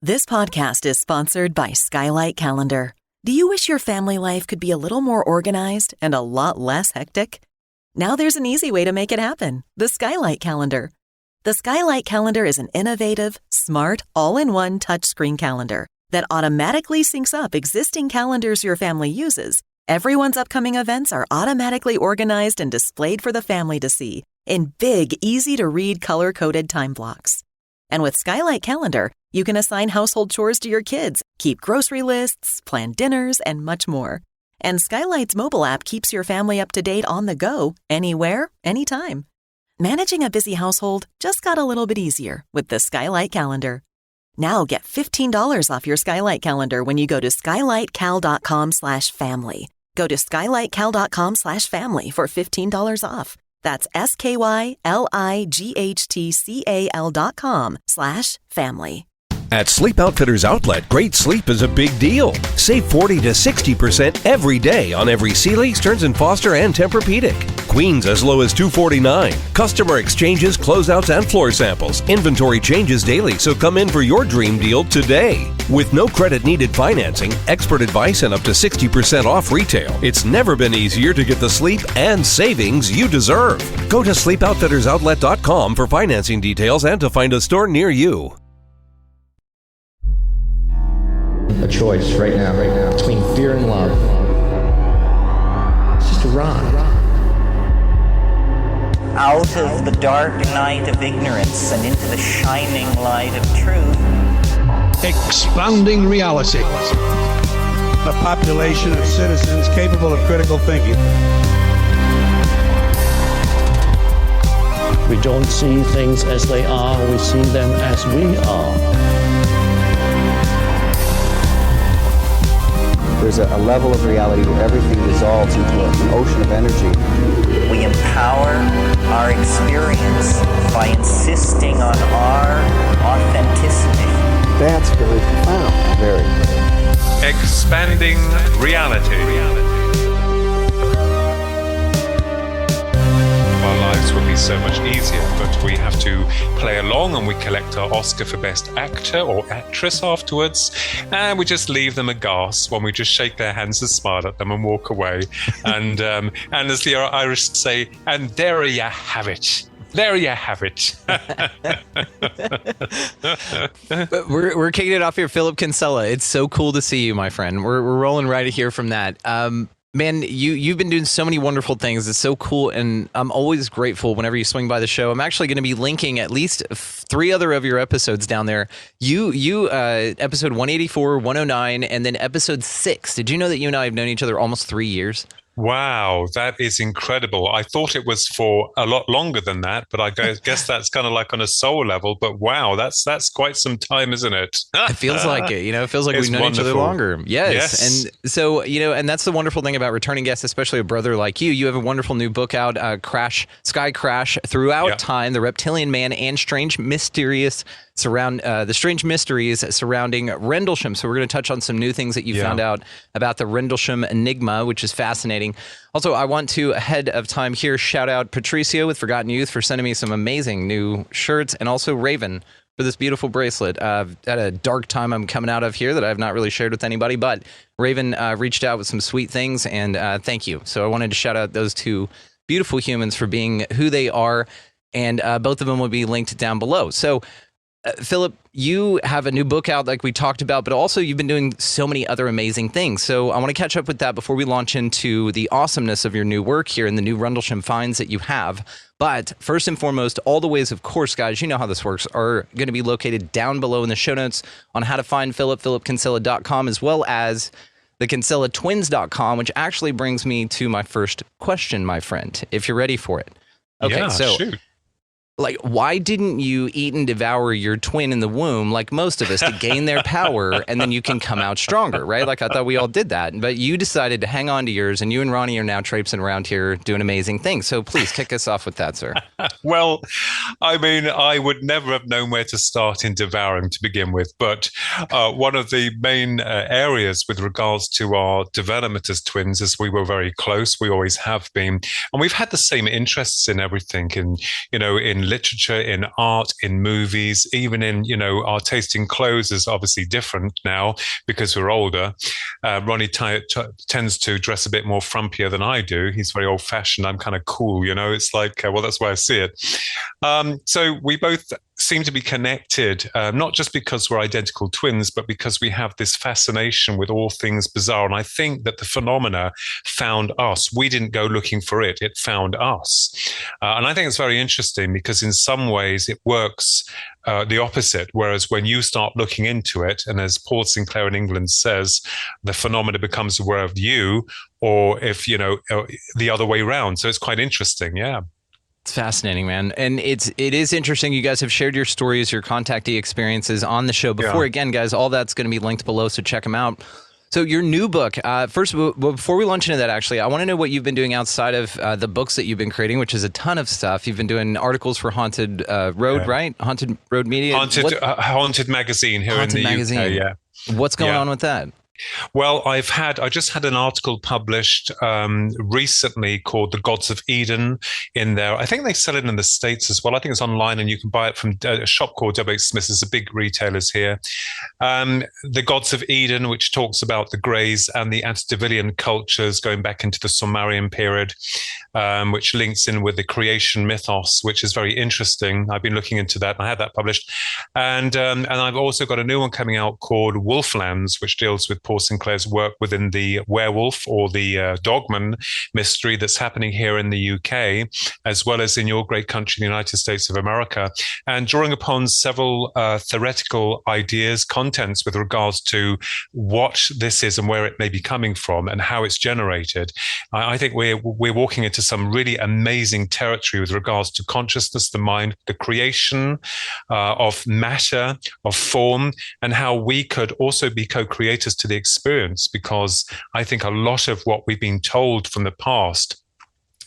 This podcast is sponsored by Skylight Calendar. Do you wish your family life could be a little more organized and a lot less hectic? Now there's an easy way to make it happen. The Skylight Calendar. The Skylight Calendar is an innovative, smart, all-in-one touchscreen calendar that automatically syncs up existing calendars your family uses. Everyone's upcoming events are automatically organized and displayed for the family to see in big, easy-to-read, color-coded time blocks. And with Skylight Calendar, you can assign household chores to your kids, keep grocery lists, plan dinners, and much more. And Skylight's mobile app keeps your family up to date on the go, anywhere, anytime. Managing a busy household just got a little bit easier with the Skylight Calendar. Now get $15 off your Skylight Calendar when you go to skylightcal.com/family. Go to skylightcal.com/family for $15 off. That's skylighthtcal.com/family. At Sleep Outfitters Outlet, great sleep is a big deal. Save 40 to 60% every day on every Sealy, Stearns & Foster, and Tempur-Pedic. Queens as low as $249. Customer exchanges, closeouts, and floor samples. Inventory changes daily, so come in for your dream deal today. With no credit needed financing, expert advice, and up to 60% off retail, it's never been easier to get the sleep and savings you deserve. Go to sleepoutfittersoutlet.com for financing details and to find a store near you. A choice right now between fear and love. It's just a ride. Out of the dark night of ignorance and into the shining light of truth. Expanding reality. A population of citizens capable of critical thinking. We don't see things as they are, we see them as we are. There's a level of reality where everything dissolves into an ocean of energy. We empower our experience by insisting on our authenticity. That's very profound. Very. Expanding reality. Our lives would be so much easier, but we have to play along and we collect our Oscar for Best Actor or Actress afterwards, and we just leave them aghast when we just shake their hands and smile at them and walk away. And as the Irish say, and there you have it. There you have it. We're kicking it off here, Phillip Kinsella. It's so cool to see you, my friend. We're rolling right here from that. Man, you've been doing so many wonderful things. It's so cool, and I'm always grateful whenever you swing by the show. I'm actually going to be linking at least 3 other of your episodes down there. You episode 184, 109, and then episode 6. Did you know that you and I have known each other almost 3 years? Wow, that is incredible. I thought it was for a lot longer than that, but I guess that's kind of like on a soul level. But wow, that's quite some time, isn't it? It feels like it. It feels like we've known each other longer. Yes. And so, and that's the wonderful thing about returning guests, especially a brother like you. You have a wonderful new book out, Sky Crash Throughout Time, The Reptilian Man and Strange Mysteries the strange mysteries surrounding Rendlesham. So we're going to touch on some new things that you found out about the Rendlesham Enigma, which is fascinating. Also, I want to, ahead of time here, shout out Patricio with Forgotten Youth for sending me some amazing new shirts, and also Raven for this beautiful bracelet. At a dark time I'm coming out of here that I have not really shared with anybody, but Raven reached out with some sweet things, and thank you. So I wanted to shout out those two beautiful humans for being who they are, and both of them will be linked down below. So Phillip, you have a new book out like we talked about, but also you've been doing so many other amazing things. So I want to catch up with that before we launch into the awesomeness of your new work here and the new Rendlesham finds that you have. But first and foremost, all the ways, of course, guys, you know how this works, are going to be located down below in the show notes on how to find Phillip, phillipkinsella.com, as well as thekinsellatwins.com, which actually brings me to my first question, my friend, if you're ready for it. Okay, shoot. Like, why didn't you eat and devour your twin in the womb like most of us to gain their power, and then you can come out stronger, right? Like, I thought we all did that. But you decided to hang on to yours, and you and Ronnie are now traipsing around here doing amazing things. So please kick us off with that, sir. Well, I mean, I would never have known where to start in devouring to begin with. But one of the main areas with regards to our development as twins is we were very close. We always have been. And we've had the same interests in everything, in literature, in art, in movies, even in, our taste in clothes is obviously different now because we're older. Ronnie tends to dress a bit more frumpier than I do. He's very old fashioned. I'm kind of cool, it's like, well, that's why I see it. So we both seem to be connected, not just because we're identical twins, but because we have this fascination with all things bizarre. And I think that the phenomena found us. We didn't go looking for it. It found us. And I think it's very interesting because in some ways it works the opposite. Whereas when you start looking into it, and as Paul Sinclair in England says, the phenomena becomes aware of you, or if, the other way around. So it's quite interesting. Yeah. It's fascinating, man. And it is interesting. You guys have shared your stories, your contactee experiences on the show before. Yeah. Again, guys, all that's going to be linked below, so check them out. So your new book, first, before we launch into that, actually, I want to know what you've been doing outside of the books that you've been creating, which is a ton of stuff. You've been doing articles for Haunted Road, right? Haunted Road Media? Haunted Magazine here in the UK, yeah. What's going on with that? Well, I just had an article published recently called The Gods of Eden in there. I think they sell it in the States as well. I think it's online and you can buy it from a shop called W.H. Smith's. There's a big retailers here. The Gods of Eden, which talks about the Greys and the antediluvian cultures going back into the Sumerian period, which links in with the creation mythos, which is very interesting. I've been looking into that. I had that published. And I've also got a new one coming out called Wolflands, which deals with Paul Sinclair's work within the werewolf or the dogman mystery that's happening here in the UK, as well as in your great country, the United States of America, and drawing upon several theoretical ideas, contents with regards to what this is and where it may be coming from and how it's generated. I think we're walking into some really amazing territory with regards to consciousness, the mind, the creation of matter, of form, and how we could also be co-creators to the experience, because I think a lot of what we've been told from the past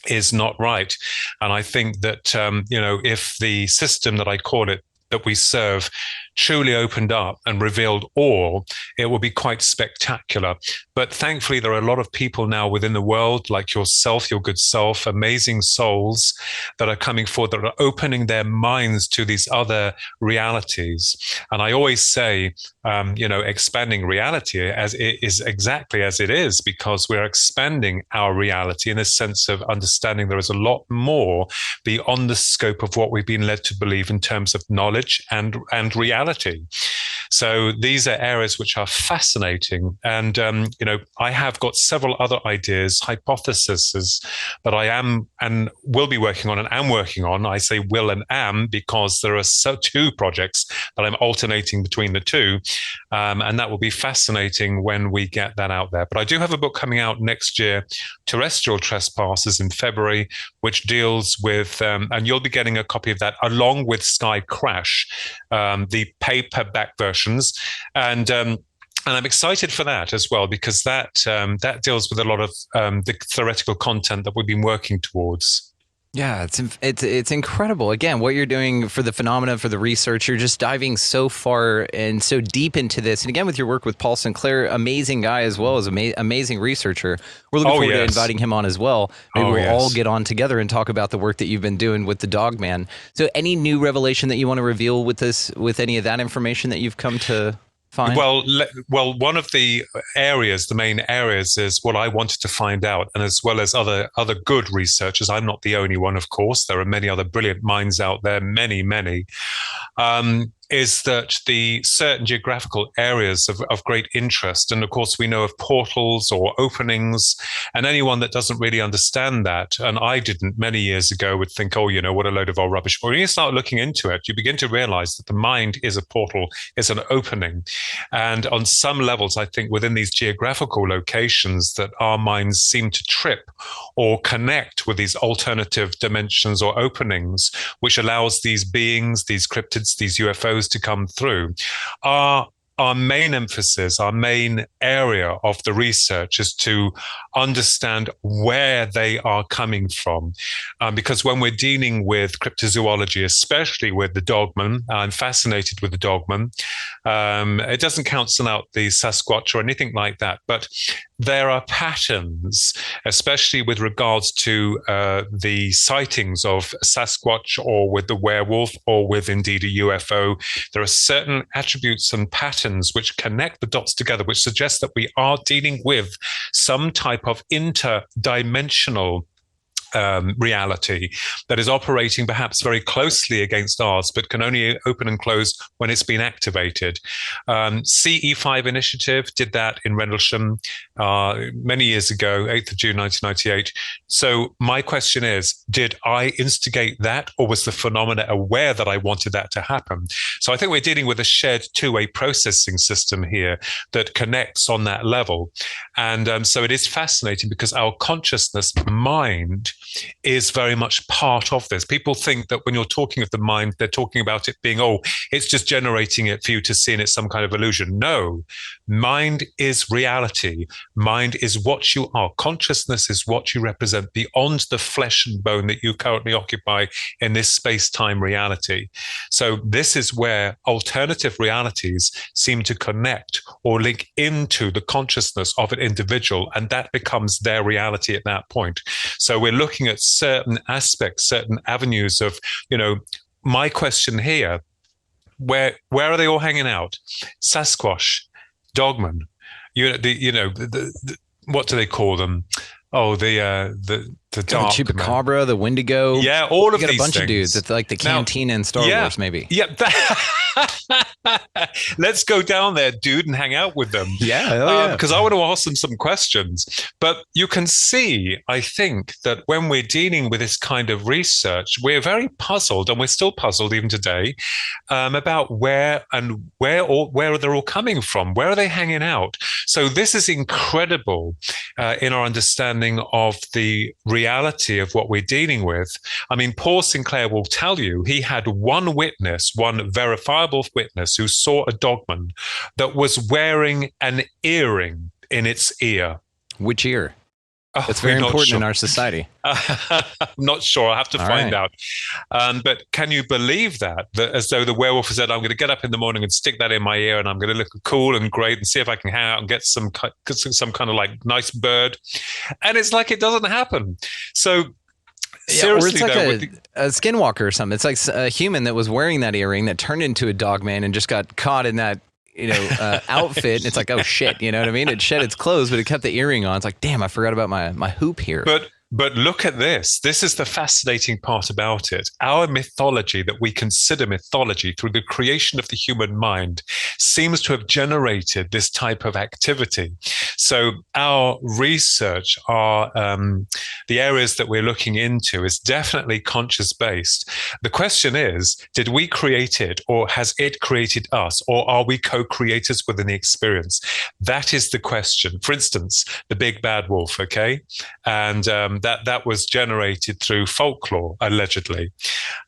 is not right. And I think that, if the system that I call it, that we serve, truly opened up and revealed all, it will be quite spectacular. But thankfully, there are a lot of people now within the world, like yourself, your good self, amazing souls that are coming forward, that are opening their minds to these other realities. And I always say, expanding reality as it is exactly as it is, because we're expanding our reality in a sense of understanding there is a lot more beyond the scope of what we've been led to believe in terms of knowledge and reality. So these are areas which are fascinating. And, I have got several other ideas, hypotheses that I am and will be working on and am working on. I say will and am because there are two projects that I'm alternating between the two. And that will be fascinating when we get that out there. But I do have a book coming out next year, Terrestrial Trespassers, in February, which deals with, and you'll be getting a copy of that along with Sky Crash, the paperback versions. And I'm excited for that as well, because that deals with a lot of the theoretical content that we've been working towards. Yeah, it's incredible. Again, what you're doing for the phenomena, for the research, you're just diving so far and so deep into this. And again, with your work with Paul Sinclair, amazing guy as well as amazing researcher. We're looking forward to inviting him on as well. Maybe we'll all get on together and talk about the work that you've been doing with the Dogman. So any new revelation that you want to reveal with this, with any of that information that you've come to find? Well, one of the main areas is what I wanted to find out, and as well as other good researchers. I'm not the only one, of course. There are many other brilliant minds out there, many. Is that the certain geographical areas of great interest. And of course, we know of portals or openings, and anyone that doesn't really understand that, and I didn't many years ago, would think, what a load of old rubbish. But when you start looking into it, you begin to realize that the mind is a portal, is an opening. And on some levels, I think within these geographical locations that our minds seem to trip or connect with these alternative dimensions or openings, which allows these beings, these cryptids, these UFOs to come through. Our main emphasis, our main area of the research is to understand where they are coming from. Because when we're dealing with cryptozoology, especially with the dogman, I'm fascinated with the dogman. It doesn't cancel out the Sasquatch or anything like that, but there are patterns, especially with regards to the sightings of Sasquatch or with the werewolf or with indeed a UFO. There are certain attributes and patterns which connect the dots together, which suggest that we are dealing with some type of interdimensional reality that is operating perhaps very closely against ours, but can only open and close when it's been activated. CE5 initiative did that in Rendlesham many years ago, 8th of June 1998. So my question is, did I instigate that, or was the phenomena aware that I wanted that to happen? So I think we're dealing with a shared two-way processing system here that connects on that level. And so it is fascinating because our consciousness mind is very much part of this. People think that when you're talking of the mind, they're talking about it being, oh, it's just generating it for you to see and it's some kind of illusion. No, mind is reality. Mind is what you are. Consciousness is what you represent beyond the flesh and bone that you currently occupy in this space-time reality. So this is where alternative realities seem to connect or link into the consciousness of an individual, and that becomes their reality at that point. So we're looking at certain aspects, certain avenues of, my question here, where are they all hanging out? Sasquatch, Dogman, what do they call them? Oh, the dark Chupacabra, the Wendigo. Yeah, all of these things. You got a bunch of dudes. It's like the Cantina in Star Wars, maybe. Yeah. Let's go down there, dude, and hang out with them. Yeah. Because I want to ask them some questions. But you can see, I think, that when we're dealing with this kind of research, we're very puzzled, and we're still puzzled even today, about where they're all coming from. Where are they hanging out? So this is incredible in our understanding of the reality of what we're dealing with. I mean, Paul Sinclair will tell you he had one witness, one verifiable witness who saw a dogman that was wearing an earring in its ear. Which ear? It's very important in our society. I'm not sure. I'll have to find out. But can you believe that as though the werewolf has said, I'm going to get up in the morning and stick that in my ear and I'm going to look cool and great and see if I can hang out and get some kind of like nice bird. And it's like it doesn't happen. So seriously, or it's like a skinwalker or something. It's like a human that was wearing that earring that turned into a dogman and just got caught in that outfit. And it's like, oh shit, you know what I mean? It shed its clothes, but it kept the earring on. It's like, damn, I forgot about my hoop here. But look at this. This is the fascinating part about it. Our mythology that we consider mythology through the creation of the human mind seems to have generated this type of activity. So our research, the areas that we're looking into is definitely conscious based. The question is, did we create it, or has it created us, or are we co-creators within the experience? That is the question. For instance, the big bad wolf, okay? And that was generated through folklore, allegedly.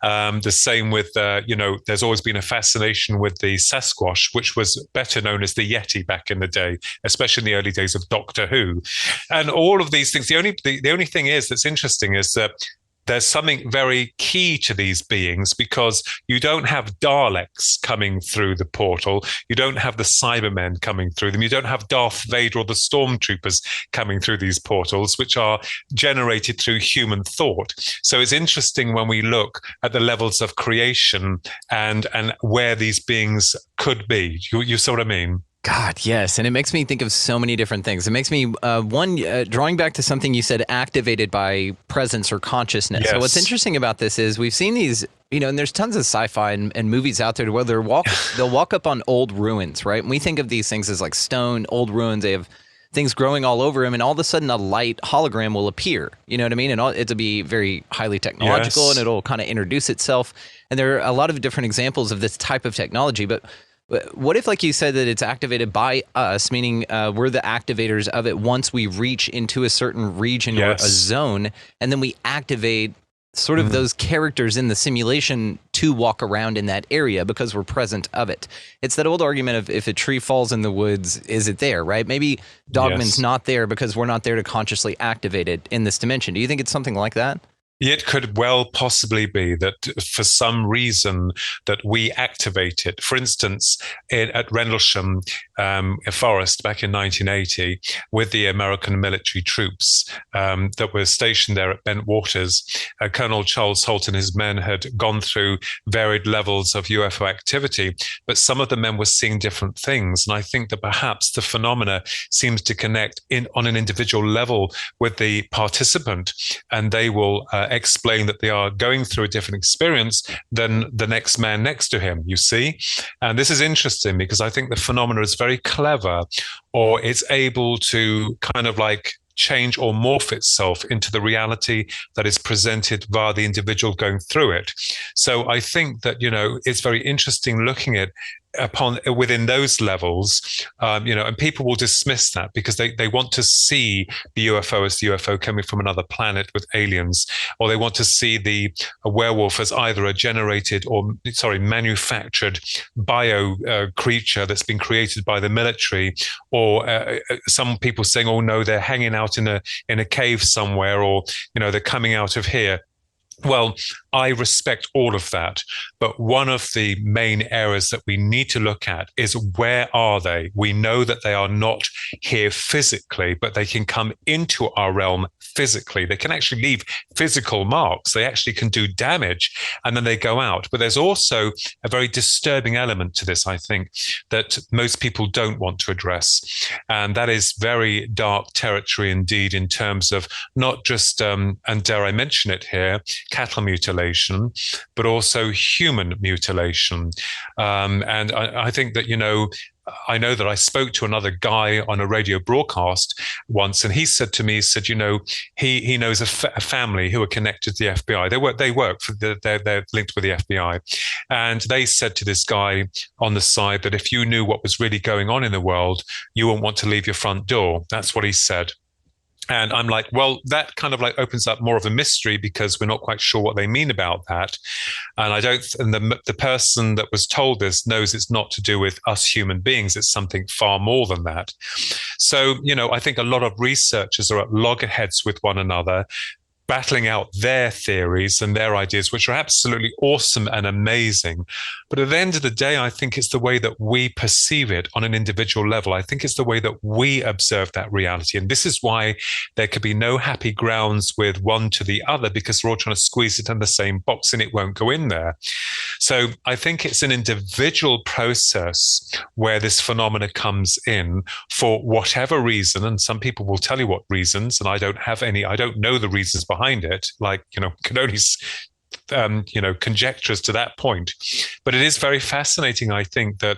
The same with, there's always been a fascination with the Sasquatch, which was better known as the Yeti back in the day, especially in the early days of Doctor Who. And all of these things, the only thing is that's interesting is that there's something very key to these beings, because you don't have Daleks coming through the portal. You don't have the Cybermen coming through them. You don't have Darth Vader or the Stormtroopers coming through these portals, which are generated through human thought. So it's interesting when we look at the levels of creation and where these beings could be. You see what I mean? God, yes. And it makes me think of so many different things. It makes me, drawing back to something you said, activated by presence or consciousness. Yes. So what's interesting about this is we've seen these, and there's tons of sci-fi and movies out there where they'll walk up on old ruins, right? And we think of these things as like stone, old ruins. They have things growing all over them, and all of a sudden a light hologram will appear. You know what I mean? And it'll be very highly technological, and it'll kind of introduce itself. And there are a lot of different examples of this type of technology, but what if, like you said, that it's activated by us, meaning we're the activators of it once we reach into a certain region or a zone, and then we activate sort of those characters in the simulation to walk around in that area because we're present of it. It's that old argument of if a tree falls in the woods, is it there, right? Maybe Dogman's not there because we're not there to consciously activate it in this dimension. Do you think it's something like that? It could well possibly be that for some reason that we activate it. For instance, at Rendlesham Forest back in 1980, with the American military troops that were stationed there at Bent Waters, Colonel Charles Holt and his men had gone through varied levels of UFO activity, but some of the men were seeing different things. And I think that perhaps the phenomena seems to connect on an individual level with the participant, and they will explain that they are going through a different experience than the next man next to him, you see? And this is interesting because I think the phenomena is very clever, or it's able to kind of like change or morph itself into the reality that is presented via the individual going through it. So I think that, it's very interesting looking at within those levels, and people will dismiss that because they want to see the UFO as the UFO coming from another planet with aliens, or they want to see a werewolf as either a generated or manufactured bio creature that's been created by the military, or some people saying, oh no, they're hanging out in a cave somewhere, or they're coming out of here. Well, I respect all of that. But one of the main areas that we need to look at is, where are they? We know that they are not here physically, but they can come into our realm physically. They can actually leave physical marks. They actually can do damage, and then they go out. But there's also a very disturbing element to this, I think, that most people don't want to address. And that is very dark territory indeed, in terms of not just, and dare I mention it here, cattle mutilation, but also human mutilation. And I think that, I know that I spoke to another guy on a radio broadcast once, and he said to me, he knows a family who are connected to the FBI. They work for they're linked with the FBI. And they said to this guy on the side that if you knew what was really going on in the world, you wouldn't want to leave your front door. That's what he said. And I'm like, well, that kind of like opens up more of a mystery, because we're not quite sure what they mean about that. And the person that was told this knows it's not to do with us human beings. It's something far more than that. So, I think a lot of researchers are at loggerheads with one another, battling out their theories and their ideas, which are absolutely awesome and amazing. But at the end of the day, I think it's the way that we perceive it on an individual level. I think it's the way that we observe that reality. And this is why there could be no happy grounds with one to the other, because we're all trying to squeeze it in the same box and it won't go in there. So I think it's an individual process where this phenomena comes in for whatever reason. And some people will tell you what reasons, and I don't know the reasons behind it, can only conjectures to that point. But it is very fascinating, I think, that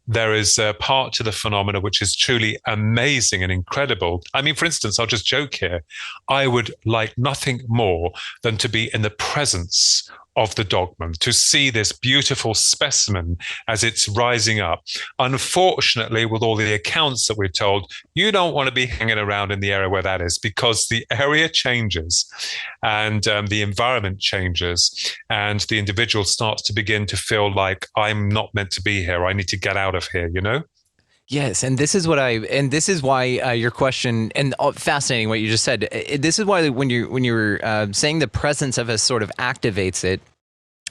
there is a part to the phenomena which is truly amazing and incredible. I mean, for instance, I'll just joke here. I would like nothing more than to be in the presence of the dogman, to see this beautiful specimen as it's rising up. Unfortunately, with all the accounts that we're told, you don't want to be hanging around in the area where that is, because the area changes and the environment changes, and the individual starts to begin to feel like, I'm not meant to be here. I need to get out of here, Yes, and this is why your question, and fascinating what you just said. This is why when you were saying the presence of us sort of activates it,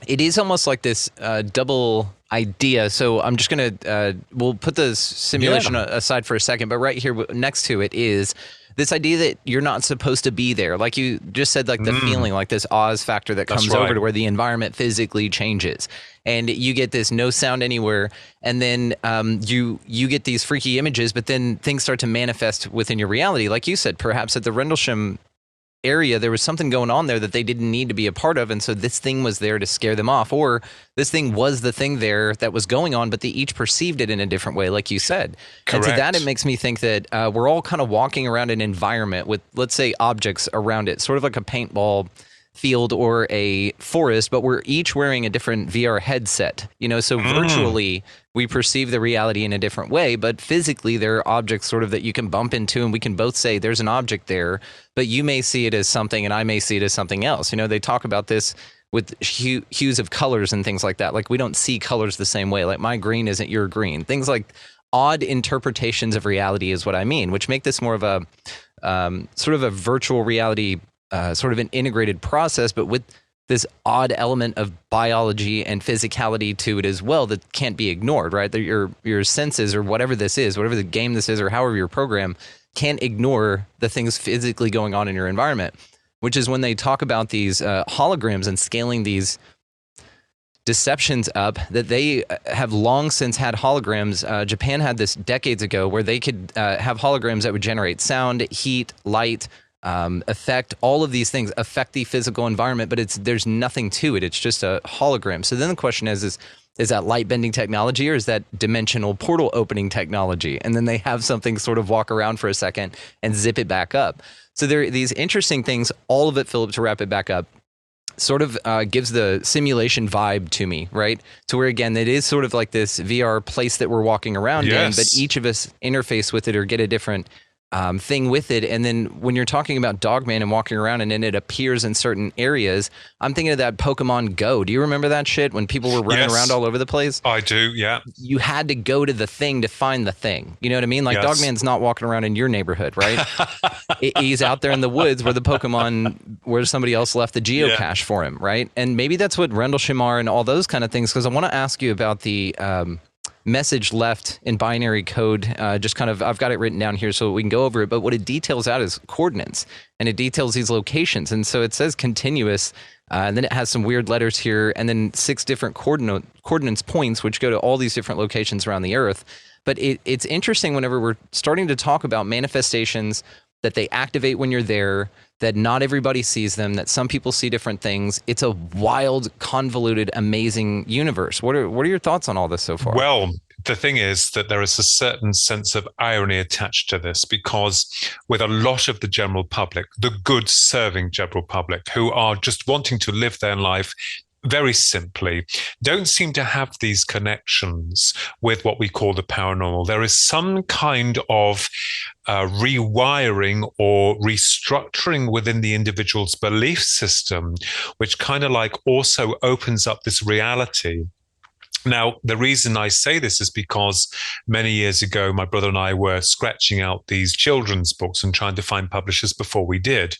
it is almost like this double idea. So I'm just gonna we'll put the simulation aside for a second, but right here next to it is this idea that you're not supposed to be there. Like you just said, like the feeling, like this Oz factor that comes over to where the environment physically changes. And you get this no sound anywhere. And then you get these freaky images, but then things start to manifest within your reality. Like you said, perhaps at the Rendlesham area, there was something going on there that they didn't need to be a part of. And so this thing was there to scare them off, or this thing was the thing there that was going on, but they each perceived it in a different way, like you said. Correct. And to that, it makes me think that we're all kind of walking around an environment with, let's say, objects around it, sort of like a paintball field or a forest, but we're each wearing a different VR headset, so virtually we perceive the reality in a different way, but physically there are objects sort of that you can bump into, and we can both say there's an object there, but you may see it as something and I may see it as something else. They talk about this with hues of colors and things like that. Like, we don't see colors the same way. Like, my green isn't your green. Things like odd interpretations of reality is what I mean, which make this more of a sort of a virtual reality sort of an integrated process, but with this odd element of biology and physicality to it as well that can't be ignored, right? That your senses or whatever this is, whatever the game this is, or however your program, can't ignore the things physically going on in your environment, which is when they talk about these holograms and scaling these deceptions up, that they have long since had holograms. Japan had this decades ago where they could have holograms that would generate sound, heat, light, affect all of these things, affect the physical environment, but there's nothing to it. It's just a hologram. So then the question is that light bending technology, or is that dimensional portal opening technology? And then they have something sort of walk around for a second and zip it back up. So there are these interesting things, all of it, Phillip, to wrap it back up, sort of gives the simulation vibe to me, right? To where, again, it is sort of like this VR place that we're walking around in, but each of us interface with it or get a different thing with it. And then when you're talking about Dogman and walking around and then it appears in certain areas, I'm thinking of that Pokemon Go. Do you remember that shit when people were running around all over the place? I do, yeah. You had to go to the thing to find the thing. You know what I mean? Like Dogman's not walking around in your neighborhood, right? He's out there in the woods where the Pokemon, where somebody else left the geocache for him, right? And maybe that's what Rendleshimar and all those kind of things, because I want to ask you about the message left in binary code. Just kind of, I've got it written down here so we can go over it, but what it details out is coordinates, and it details these locations. And so it says continuous, and then it has some weird letters here, and then 6 different coordinates points, which go to all these different locations around the Earth. But it's interesting whenever we're starting to talk about manifestations, that they activate when you're there, that not everybody sees them, that some people see different things. It's a wild, convoluted, amazing universe. What are your thoughts on all this so far? Well, the thing is that there is a certain sense of irony attached to this, because with a lot of the general public, the good serving general public, who are just wanting to live their life very simply, don't seem to have these connections with what we call the paranormal. There is some kind of rewiring or restructuring within the individual's belief system, which kind of like also opens up this reality. Now, the reason I say this is because many years ago, my brother and I were scratching out these children's books and trying to find publishers before we did.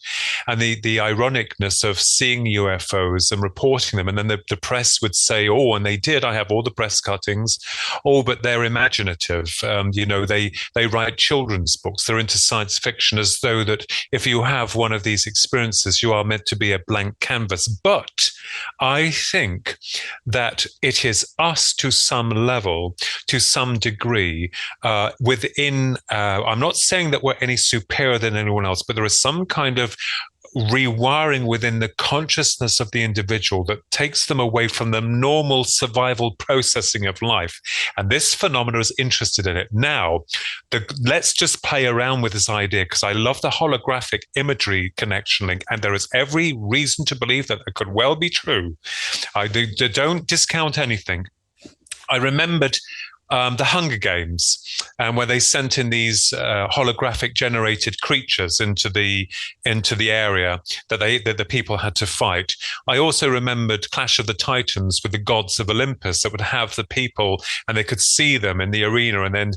And the ironicness of seeing UFOs and reporting them, and then the press would say, oh, and they did, I have all the press cuttings, oh, but they're imaginative. They write children's books. They're into science fiction, as though that if you have one of these experiences, you are meant to be a blank canvas. But I think that it is us to some level, to some degree, within, I'm not saying that we're any superior than anyone else, but there is some kind of rewiring within the consciousness of the individual that takes them away from the normal survival processing of life. And this phenomena is interested in it. Now, let's just play around with this idea, because I love the holographic imagery connection link, and there is every reason to believe that it could well be true. I don't discount anything. I remembered the Hunger Games, where they sent in these holographic generated creatures into the area that the people had to fight. I also remembered Clash of the Titans with the gods of Olympus that would have the people, and they could see them in the arena, and then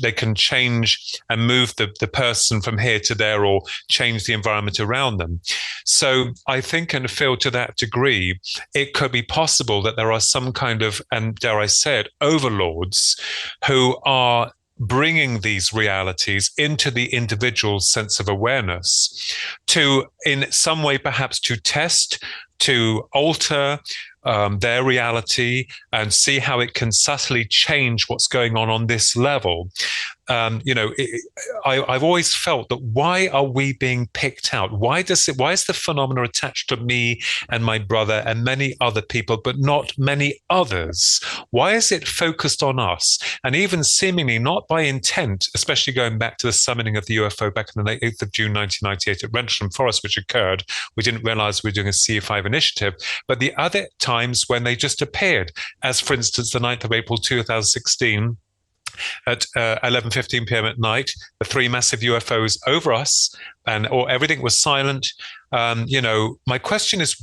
they can change and move the person from here to there, or change the environment around them. So I think and feel to that degree, it could be possible that there are some kind of, and dare I say it, overlords who are bringing these realities into the individual's sense of awareness to, in some way, perhaps to test, to alter their reality and see how it can subtly change what's going on this level. I've always felt that, why are we being picked out? Why is the phenomena attached to me and my brother and many other people, but not many others? Why is it focused on us? And even seemingly not by intent, especially going back to the summoning of the UFO back on the 8th of June 1998 at Rendlesham Forest, which occurred. We didn't realize we were doing a CE5 initiative, but the other times when they just appeared, as for instance, the 9th of April 2016, at 11:15 p.m. at night, the 3 massive UFOs over us, or everything was silent. My question is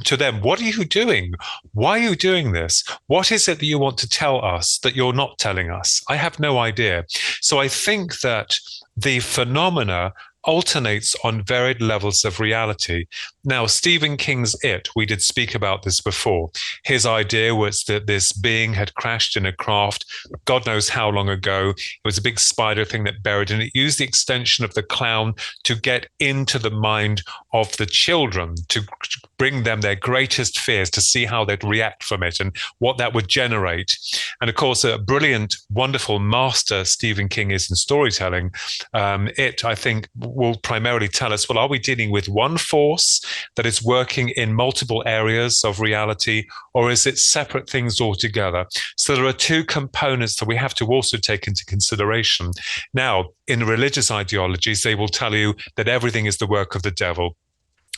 to them: what are you doing? Why are you doing this? What is it that you want to tell us that you're not telling us? I have no idea. So I think that the phenomena alternates on varied levels of reality. Now, Stephen King's It, we did speak about this before. His idea was that this being had crashed in a craft, God knows how long ago. It was a big spider thing that buried, and it used the extension of the clown to get into the mind of the children, to bring them their greatest fears, to see how they'd react from it and what that would generate. And of course, a brilliant, wonderful master Stephen King is in storytelling. It, I think, will primarily tell us, well, are we dealing with one force that is working in multiple areas of reality, or is it separate things altogether? So there are two components that we have to also take into consideration. Now, in religious ideologies, they will tell you that everything is the work of the devil.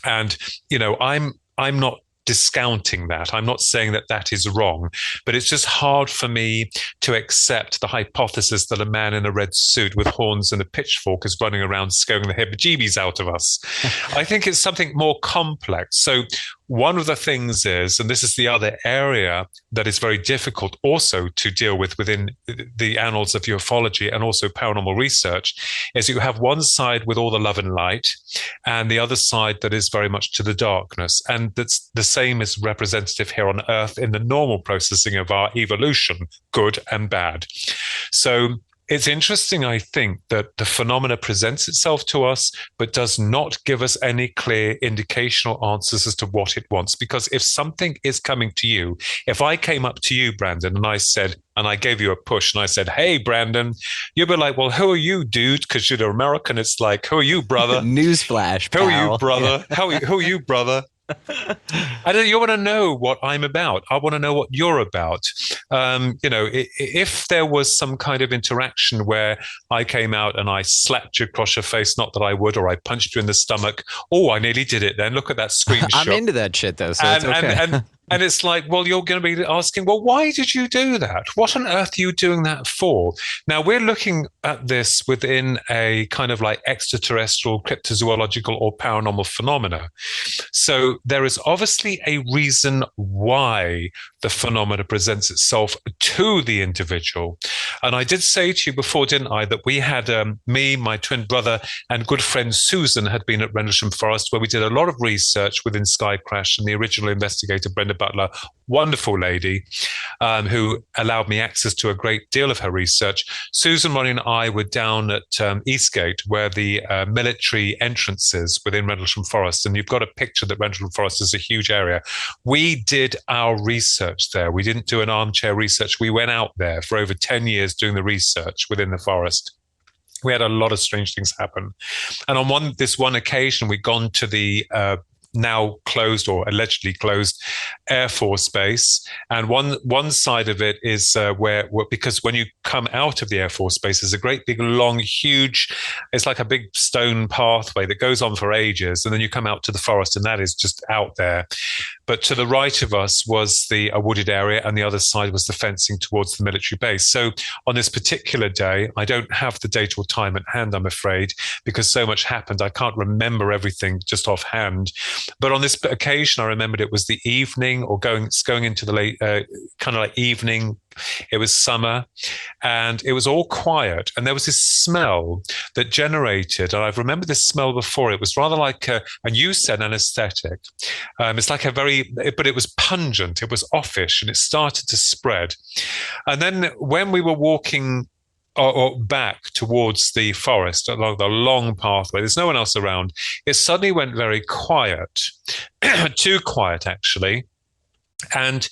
And, you know, I'm not discounting that. I'm not saying that that is wrong, but it's just hard for me to accept the hypothesis that a man in a red suit with horns and a pitchfork is running around scaring the heebie-jeebies out of us. I think it's something more complex. So one of the things is, and this is the other area that is very difficult also to deal with within the annals of ufology and also paranormal research, is you have one side with all the love and light and the other side that is very much to the darkness. And that's the same is representative here on Earth in the normal processing of our evolution, good and bad. So it's interesting, I think, that the phenomena presents itself to us, but does not give us any clear indicational answers as to what it wants. Because if something is coming to you, if I came up to you, Brandon, and I said, and I gave you a push and I said, hey, Brandon, you'd be like, well, who are you, dude? Because you're American. It's like, who are you, brother? Newsflash, pal. Who are you, brother? Yeah. Who are you, brother? You want to know what I'm about. I want to know what you're about. You know, if there was some kind of interaction where I came out and I slapped you across your face, not that I would, or I punched you in the stomach. Oh, I nearly did it then. Look at that screenshot. I'm into that shit though, so it's okay. And it's like, well, you're going to be asking, well, why did you do that? What on earth are you doing that for? Now, we're looking at this within a kind of like extraterrestrial, cryptozoological or paranormal phenomena. So there is obviously a reason why the phenomena presents itself to the individual. And I did say to you before, didn't I, that we had me, my twin brother, and good friend Susan had been at Rendlesham Forest, where we did a lot of research within Sky Crash, and the original investigator, Brenda Butler, wonderful lady, who allowed me access to a great deal of her research. Susan, Ronnie, and I were down at Eastgate, where the military entrance is within Rendlesham Forest. And you've got a picture that Rendlesham Forest is a huge area. We did our research there. We didn't do an armchair research. We went out there for over 10 years doing the research within the forest. We had a lot of strange things happen. And on this one occasion, we'd gone to the now closed or allegedly closed Air Force Base. And one side of it is where, because when you come out of the Air Force Base, there's a great big, long, huge, it's like a big stone pathway that goes on for ages. And then you come out to the forest, and that is just out there. But to the right of us was a wooded area, and the other side was the fencing towards the military base. So on this particular day, I don't have the date or time at hand, I'm afraid, because so much happened. I can't remember everything just offhand. But on this occasion, I remembered it was the evening, or going into the late, kind of like evening. It was summer, and it was all quiet, and there was this smell that generated, and I've remembered this smell before. It was rather like and you said anesthetic. It's like but it was pungent, it was offish, and it started to spread. And then when we were walking or back towards the forest along the long pathway, there's no one else around, it suddenly went very quiet, too quiet actually. And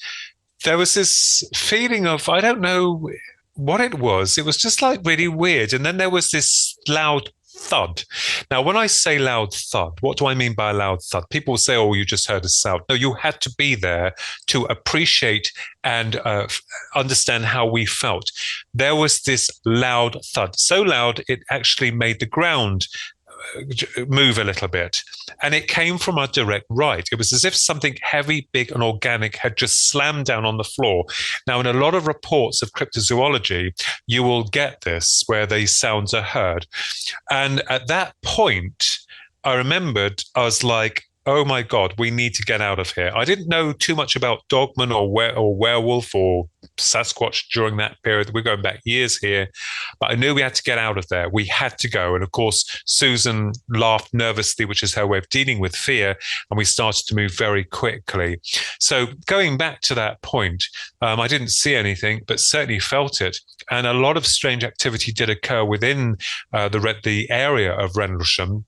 there was this feeling of, I don't know what it was. It was just like really weird. And then there was this loud thud. Now, when I say loud thud, what do I mean by a loud thud? People say, oh, you just heard a sound. No, you had to be there to appreciate and understand how we felt. There was this loud thud. So loud, it actually made the ground move a little bit, and it came from our direct right. It was as if something heavy, big, and organic had just slammed down on the floor. Now, in a lot of reports of cryptozoology, you will get this where these sounds are heard. And at that point, I remembered, I was like, oh my God, we need to get out of here. I didn't know too much about dogman or werewolf or Sasquatch during that period. We're going back years here, but I knew we had to get out of there. We had to go. And of course, Susan laughed nervously, which is her way of dealing with fear. And we started to move very quickly. So going back to that point, I didn't see anything, but certainly felt it. And a lot of strange activity did occur within the area of Rendlesham.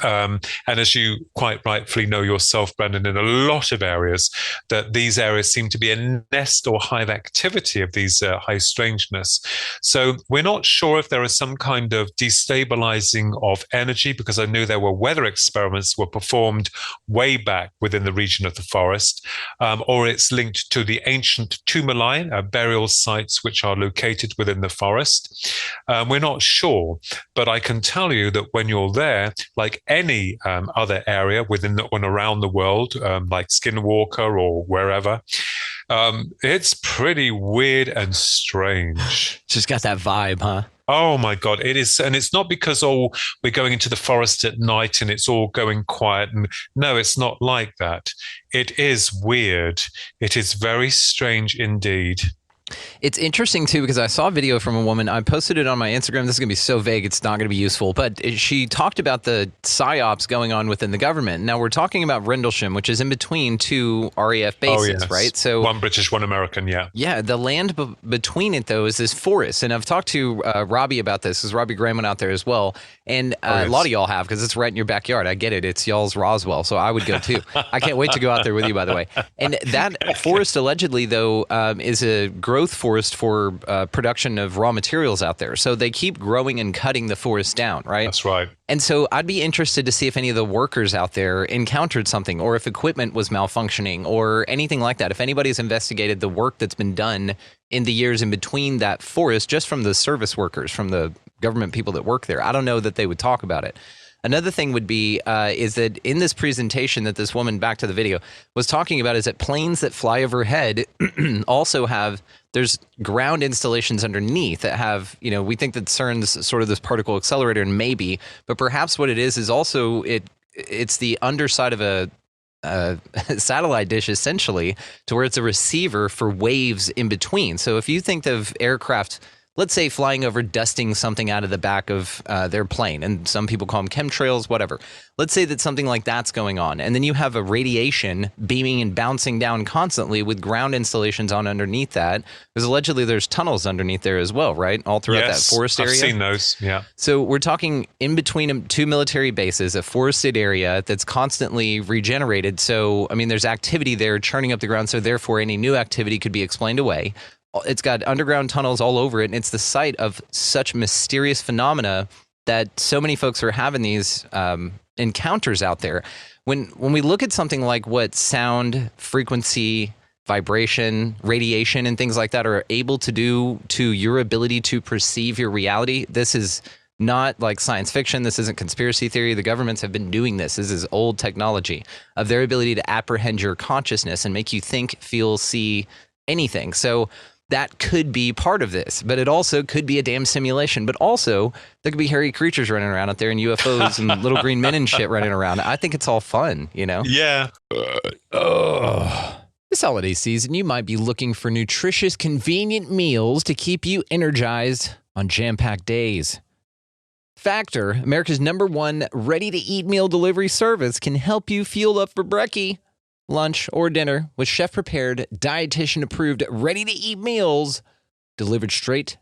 And as you quite rightfully know yourself, Brendan, in a lot of areas, that these areas seem to be a nest or hive activity of these high strangeness. So we're not sure if there is some kind of destabilizing of energy, because I knew there were weather experiments were performed way back within the region of the forest, or it's linked to the ancient tumuli, burial sites which are located within the forest. We're not sure, but I can tell you that when you're there, like any other area within and around the world, like Skinwalker or wherever, it's pretty weird and strange. Just got that vibe, huh? Oh my God, it is. And it's not because, we're going into the forest at night and it's all going quiet. And no, it's not like that. It is weird. It is very strange indeed. It's interesting, too, because I saw a video from a woman. I posted it on my Instagram. This is going to be so vague, it's not going to be useful. But she talked about the psyops going on within the government. Now, we're talking about Rendlesham, which is in between two RAF bases, right? So one British, one American, yeah. Yeah, the land between it, though, is this forest. And I've talked to Robbie about this, because Robbie Graham went out there as well. And a lot of y'all have, because it's right in your backyard. I get it. It's y'all's Roswell, so I would go, too. I can't wait to go out there with you, by the way. And that forest, allegedly, though, is a growth forest for production of raw materials out there. So they keep growing and cutting the forest down, right? That's right. And so I'd be interested to see if any of the workers out there encountered something, or if equipment was malfunctioning or anything like that. If anybody's investigated the work that's been done in the years in between that forest, just from the service workers, from the government people that work there. I don't know that they would talk about it. Another thing would be is that in this presentation that this woman, back to the video, was talking about, is that planes that fly overhead also have, there's ground installations underneath that have, we think that CERN's sort of this particle accelerator, and maybe, but perhaps what it is also it's the underside of a satellite dish, essentially, to where it's a receiver for waves in between. So if you think of aircraft, let's say flying over, dusting something out of the back of their plane, and some people call them chemtrails, whatever. Let's say that something like that's going on, and then you have a radiation beaming and bouncing down constantly with ground installations on underneath that, because allegedly there's tunnels underneath there as well, right? All throughout that forest area. I've seen those, yeah. So we're talking in between two military bases, a forested area that's constantly regenerated. So, I mean, there's activity there churning up the ground, so therefore any new activity could be explained away. It's got underground tunnels all over it, and it's the site of such mysterious phenomena that so many folks are having these encounters out there. When we look at something like what sound, frequency, vibration, radiation, and things like that are able to do to your ability to perceive your reality, this is not like science fiction. This isn't conspiracy theory. The governments have been doing this. This is old technology of their ability to apprehend your consciousness and make you think, feel, see anything. So that could be part of this, but it also could be a damn simulation. But also, there could be hairy creatures running around out there and UFOs and little green men and shit running around. I think it's all fun, Yeah. This holiday season, you might be looking for nutritious, convenient meals to keep you energized on jam-packed days. Factor, America's #1 ready-to-eat meal delivery service, can help you fuel up for brekkie, lunch, or dinner with chef-prepared, dietitian-approved, ready-to-eat meals delivered straight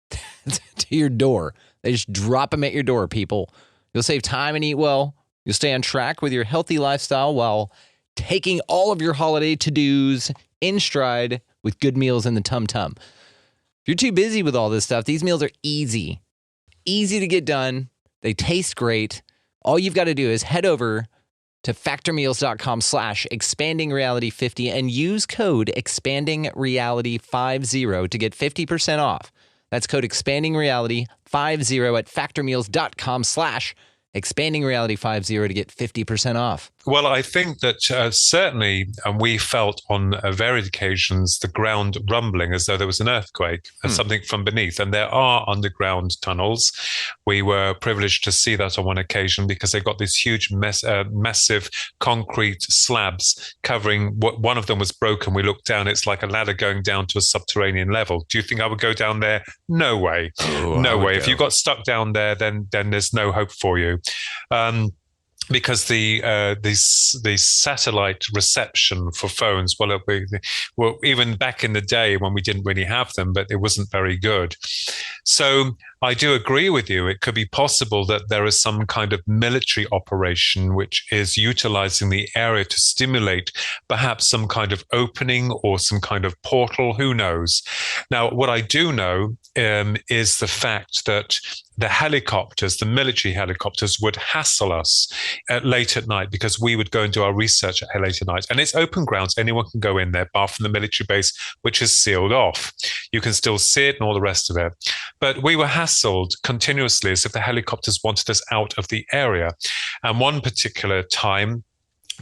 to your door. They just drop them at your door, people. You'll save time and eat well. You'll stay on track with your healthy lifestyle while taking all of your holiday to-dos in stride with good meals in the tum-tum. If you're too busy with all this stuff, these meals are easy. Easy to get done. They taste great. All you've got to do is head over to factormeals.com/expandingreality50 and use code expandingreality50 to get 50% off. That's code expandingreality50 at factormeals.com/ Expanding Reality 50 to get 50% off. Well, I think that certainly, and we felt on varied occasions, the ground rumbling as though there was an earthquake, something from beneath. And there are underground tunnels. We were privileged to see that on one occasion because they got these huge, massive concrete slabs covering. One of them was broken. We looked down. It's like a ladder going down to a subterranean level. Do you think I would go down there? No way. No way. If you got stuck down there, then there's no hope for you. Because the satellite reception for phones, well, even back in the day when we didn't really have them, but it wasn't very good. So I do agree with you. It could be possible that there is some kind of military operation which is utilizing the area to stimulate perhaps some kind of opening or some kind of portal. Who knows? Now, what I do know is the fact that the helicopters, the military helicopters, would hassle us late at night because we would go and do our research at late at night. And it's open grounds. Anyone can go in there, apart from the military base, which is sealed off. You can still see it and all the rest of it. But we were hassled continuously as if the helicopters wanted us out of the area. And one particular time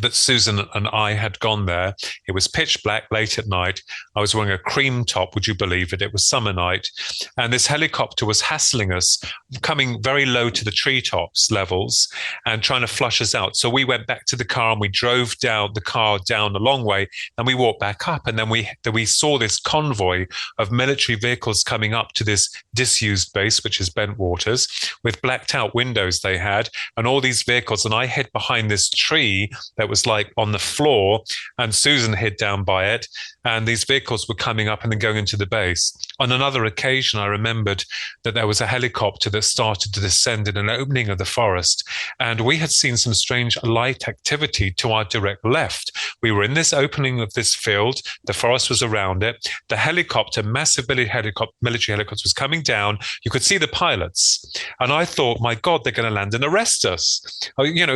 that Susan and I had gone there, it was pitch black late at night. I was wearing a cream top, would you believe it? It was summer night. And this helicopter was hassling us, coming very low to the treetops levels and trying to flush us out. So we went back to the car and we drove the car down a long way and we walked back up. And then we saw this convoy of military vehicles coming up to this disused base, which is Bentwaters, with blacked out windows they had, and all these vehicles. And I hid behind this tree that was like on the floor, and Susan hid down by it, and these vehicles were coming up and then going into the base. On another occasion, I remembered that there was a helicopter that started to descend in an opening of the forest, and we had seen some strange light activity to our direct left. We were in this opening of this field, the forest was around it, the helicopter, massive military helicopter was coming down, you could see the pilots, and I thought, my God, they're going to land and arrest us.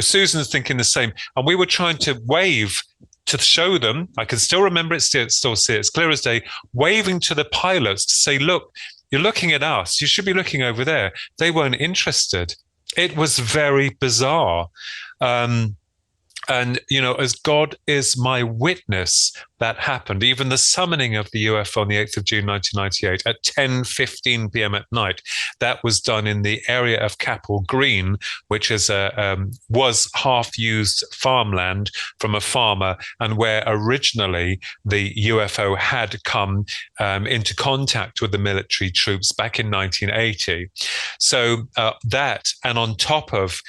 Susan's thinking the same, and we were trying to wave to show them. I can still remember it, still see it, it's clear as day, waving to the pilots to say, look, you're looking at us, you should be looking over there. They weren't interested. It was very bizarre. And, as God is my witness, that happened. Even the summoning of the UFO on the 8th of June, 1998 at 10:15 p.m. at night, that was done in the area of Capel Green, which is was half-used farmland from a farmer, and where originally the UFO had come into contact with the military troops back in 1980. So that, and on top of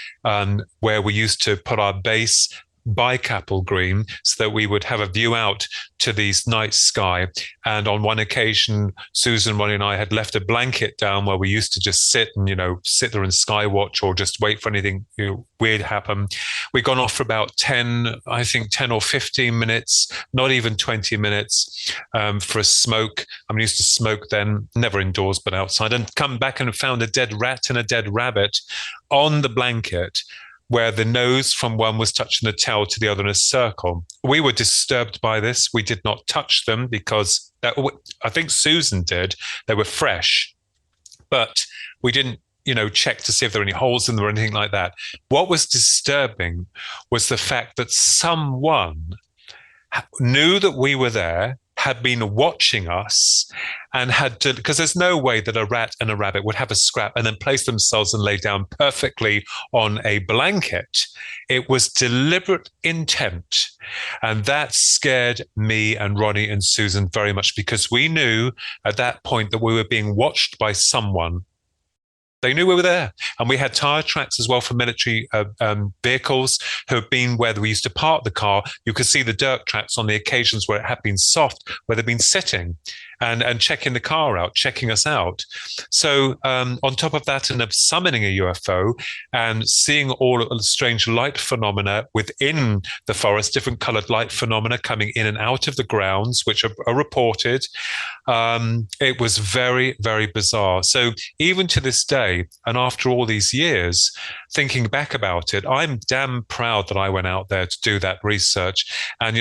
where we used to put our base by Capel Green, so that we would have a view out to the night sky. And on one occasion, Susan, Ronnie and I had left a blanket down where we used to just sit and, sit there and sky watch or just wait for anything weird to happen. We'd gone off for about 10 or 15 minutes, not even 20 minutes, for a smoke. I used to smoke then, never indoors, but outside, and come back and found a dead rat and a dead rabbit on the blanket, where the nose from one was touching the tail to the other in a circle. We were disturbed by this. We did not touch them because I think Susan did. They were fresh, but we didn't, check to see if there were any holes in them or anything like that. What was disturbing was the fact that someone knew that we were there, had been watching us, and had to, because there's no way that a rat and a rabbit would have a scrap and then place themselves and lay down perfectly on a blanket. It was deliberate intent. And that scared me and Ronnie and Susan very much, because we knew at that point that we were being watched by someone. They knew we were there. And we had tire tracks as well for military vehicles who had been where we used to park the car. You could see the dirt tracks on the occasions where it had been soft, where they'd been sitting and checking the car out, checking us out. So on top of that, and of summoning a UFO and seeing all of the strange light phenomena within the forest, different colored light phenomena coming in and out of the grounds, which are reported, it was very, very bizarre. So even to this day, and after all these years, thinking back about it, I'm damn proud that I went out there to do that research. And,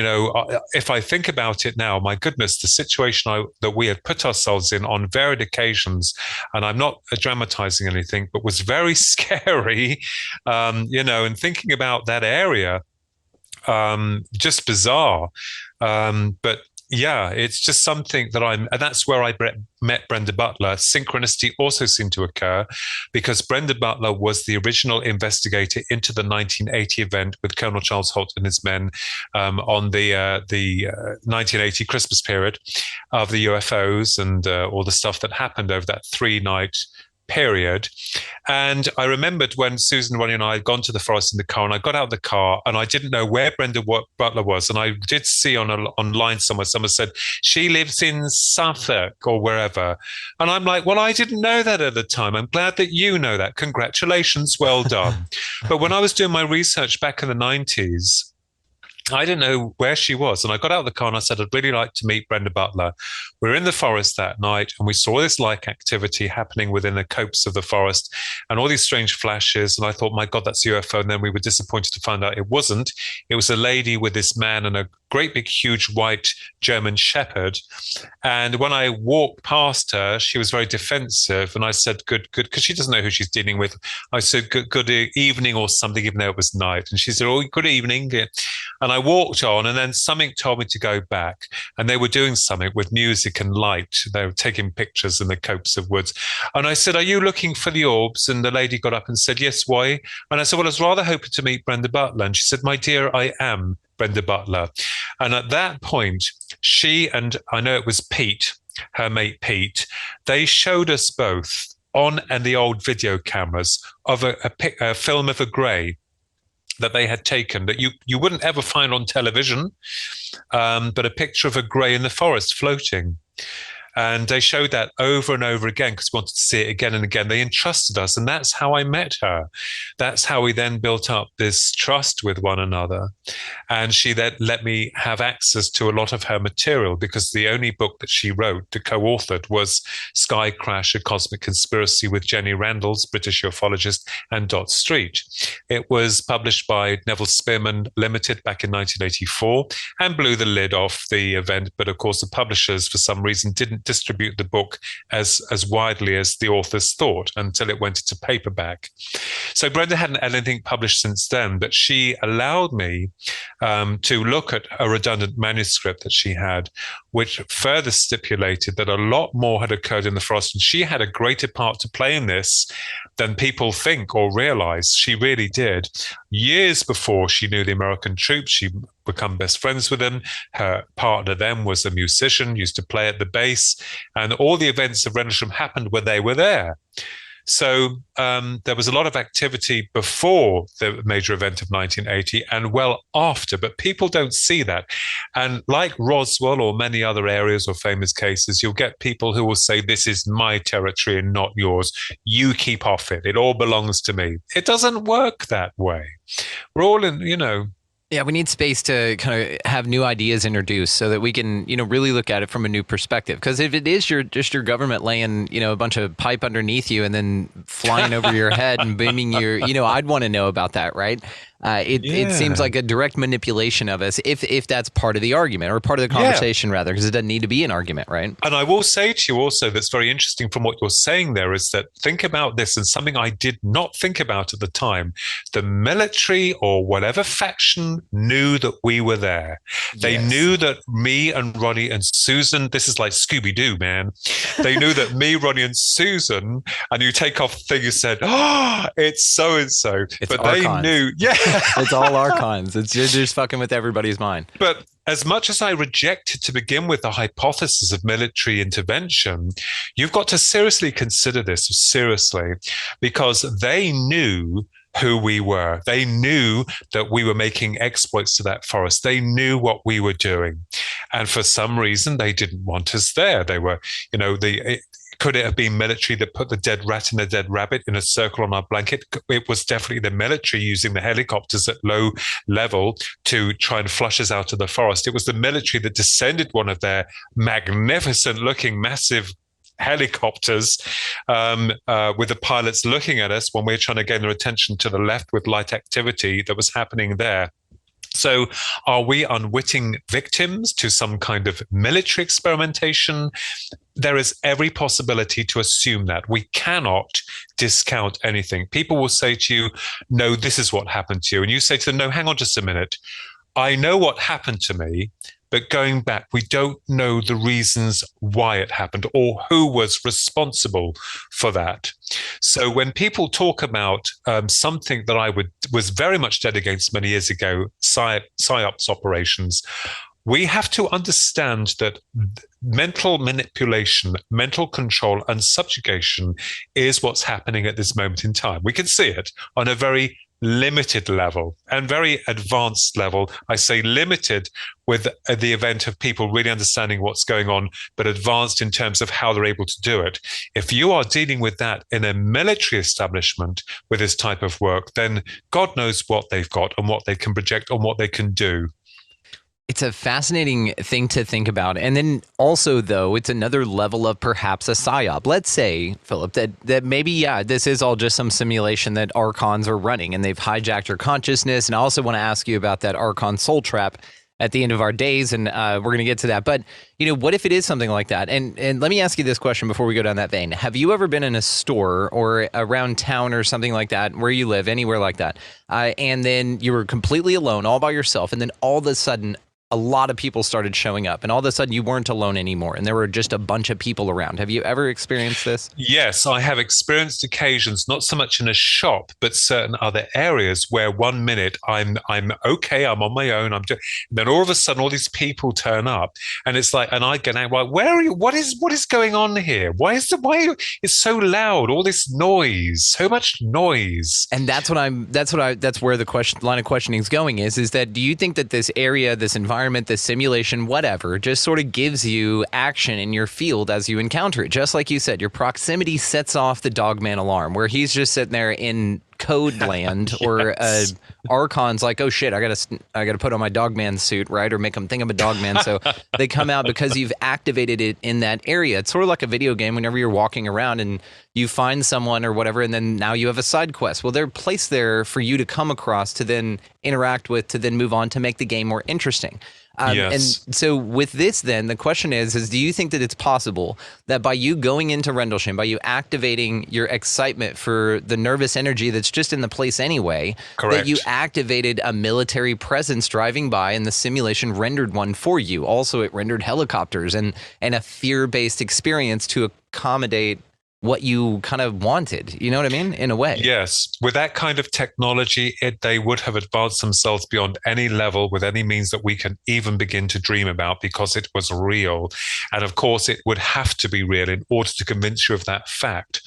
if I think about it now, my goodness, the situation that that we had put ourselves in on varied occasions, and I'm not dramatizing anything, but was very scary, and thinking about that area, just bizarre. But yeah, it's just something that and that's where I met Brenda Butler. Synchronicity also seemed to occur because Brenda Butler was the original investigator into the 1980 event with Colonel Charles Holt and his men on the 1980 Christmas period of the UFOs and all the stuff that happened over that 3-night period. And I remembered when Susan, Ronnie, and I had gone to the forest in the car, and I got out of the car and I didn't know where Brenda Butler was. And I did see online somewhere, someone said, she lives in Suffolk or wherever. And I'm like, well, I didn't know that at the time. I'm glad that you know that. Congratulations. Well done. But when I was doing my research back in the 90s, I didn't know where she was. And I got out of the car and I said, I'd really like to meet Brenda Butler. We were in the forest that night and we saw this like activity happening within the copse of the forest and all these strange flashes. And I thought, my God, that's UFO. And then we were disappointed to find out it wasn't. It was a lady with this man and a great big huge white German shepherd. And when I walked past her, she was very defensive. And I said, good, because she doesn't know who she's dealing with. I said, good evening or something, even though it was night. And she said, oh, good evening. And I walked on, and then something told me to go back. And they were doing something with music and light. They were taking pictures in the copse of woods. And I said, are you looking for the orbs? And the lady got up and said, yes, why? And I said, well, I was rather hoping to meet Brenda Butler. And she said, my dear, I am Brenda Butler. And at that point, she and I know it was Pete, her mate Pete, they showed us both on and the old video cameras of a film of a grey that they had taken that you wouldn't ever find on television, but a picture of a grey in the forest floating. And they showed that over and over again because we wanted to see it again and again. They entrusted us, and that's how I met her. That's how we then built up this trust with one another. And she then let me have access to a lot of her material because the only book that she wrote, the co-authored, was Sky Crash, A Cosmic Conspiracy with Jenny Randalls, British Ufologist, and Dot Street. It was published by Neville Spearman Limited back in 1984 and blew the lid off the event. But of course, the publishers, for some reason, didn't distribute the book as widely as the authors thought until it went into paperback. So Brenda hadn't had anything published since then, but she allowed me to look at a redundant manuscript that she had, which further stipulated that a lot more had occurred in the forest, and she had a greater part to play in this than people think or realize. She really did. Years before she knew the American troops, she become best friends with them. Her partner then was a musician, used to play at the base, and all the events of Rendlesham happened when they were there. So there was a lot of activity before the major event of 1980 and well after, but people don't see that. And like Roswell or many other areas or famous cases, you'll get people who will say, this is my territory and not yours. You keep off it. It all belongs to me. It doesn't work that way. We're all in, Yeah, we need space to kind of have new ideas introduced so that we can, really look at it from a new perspective. Because if it is just your government laying, a bunch of pipe underneath you and then flying over your head and beaming your, I'd want to know about that, right? It seems like a direct manipulation of us if that's part of the argument or part of the conversation, rather, because it doesn't need to be an argument, right? And I will say to you also that's very interesting from what you're saying there is that think about this, and something I did not think about at the time. The military or whatever faction knew that we were there. They knew that me and Ronnie and Susan, this is like Scooby-Doo, man. They knew that me, Ronnie and Susan, and you take off the thing, you said, it's so-and-so. But they knew, it's all archons. It's just fucking with everybody's mind. But as much as I rejected to begin with the hypothesis of military intervention, you've got to seriously consider this, because they knew who we were. They knew that we were making exploits to that forest. They knew what we were doing. And for some reason, they didn't want us there. They were, could it have been military that put the dead rat and the dead rabbit in a circle on our blanket? It was definitely the military using the helicopters at low level to try and flush us out of the forest. It was the military that descended one of their magnificent looking, massive helicopters with the pilots looking at us when we were trying to gain their attention to the left with light activity that was happening there. So are we unwitting victims to some kind of military experimentation? There is every possibility to assume that. We cannot discount anything. People will say to you, no, this is what happened to you. And you say to them, no, hang on just a minute. I know what happened to me, but going back, we don't know the reasons why it happened or who was responsible for that. So when people talk about something that I was very much dead against many years ago, psyops operations, we have to understand that mental manipulation, mental control, and subjugation is what's happening at this moment in time. We can see it on a very limited level and very advanced level. I say limited with the event of people really understanding what's going on, but advanced in terms of how they're able to do it. If you are dealing with that in a military establishment with this type of work, then God knows what they've got and what they can project and what they can do. It's a fascinating thing to think about. And then also, though, it's another level of perhaps a psyop. Let's say, Phillip, that maybe, yeah, this is all just some simulation that Archons are running and they've hijacked your consciousness. And I also want to ask you about that Archon soul trap at the end of our days, and we're going to get to that. But, you know, what if it is something like that? And let me ask you this question before we go down that vein. Have you ever been in a store or around town or something like that, where you live, anywhere like that, and then you were completely alone, all by yourself, and then all of a sudden a lot of people started showing up, and all of a sudden you weren't alone anymore, and there were just a bunch of people around? Have you ever experienced this? Yes, I have experienced occasions, not so much in a shop, but certain other areas where 1 minute I'm okay, I'm on my own, then all of a sudden all these people turn up, and it's like, and I get out, like, where are you? What is going on here? Why it's so loud? All this noise, so much noise. And that's where the line of questioning is going. Is that, do you think that this area, this environment, this simulation, whatever, just sort of gives you action in your field as you encounter it? Just like you said, your proximity sets off the dogman alarm, where he's just sitting there in code land. Yes. Or Archon's like, oh shit, I gotta put on my dogman suit, right? Or make them think I'm a dogman. So they come out because you've activated it in that area. It's sort of like a video game whenever you're walking around and you find someone or whatever, and then now you have a side quest. Well, they're placed there for you to come across, to then interact with, to then move on, to make the game more interesting. Yes. And so with this, then the question is do you think that it's possible that by you going into Rendlesham, by you activating your excitement for the nervous energy that's just in the place anyway, correct, that you activated a military presence driving by, and the simulation rendered one for you? Also, it rendered helicopters and a fear-based experience to accommodate what you kind of wanted, you know what I mean? In a way. Yes. With that kind of technology, they would have advanced themselves beyond any level, with any means that we can even begin to dream about, because it was real. And of course, it would have to be real in order to convince you of that fact.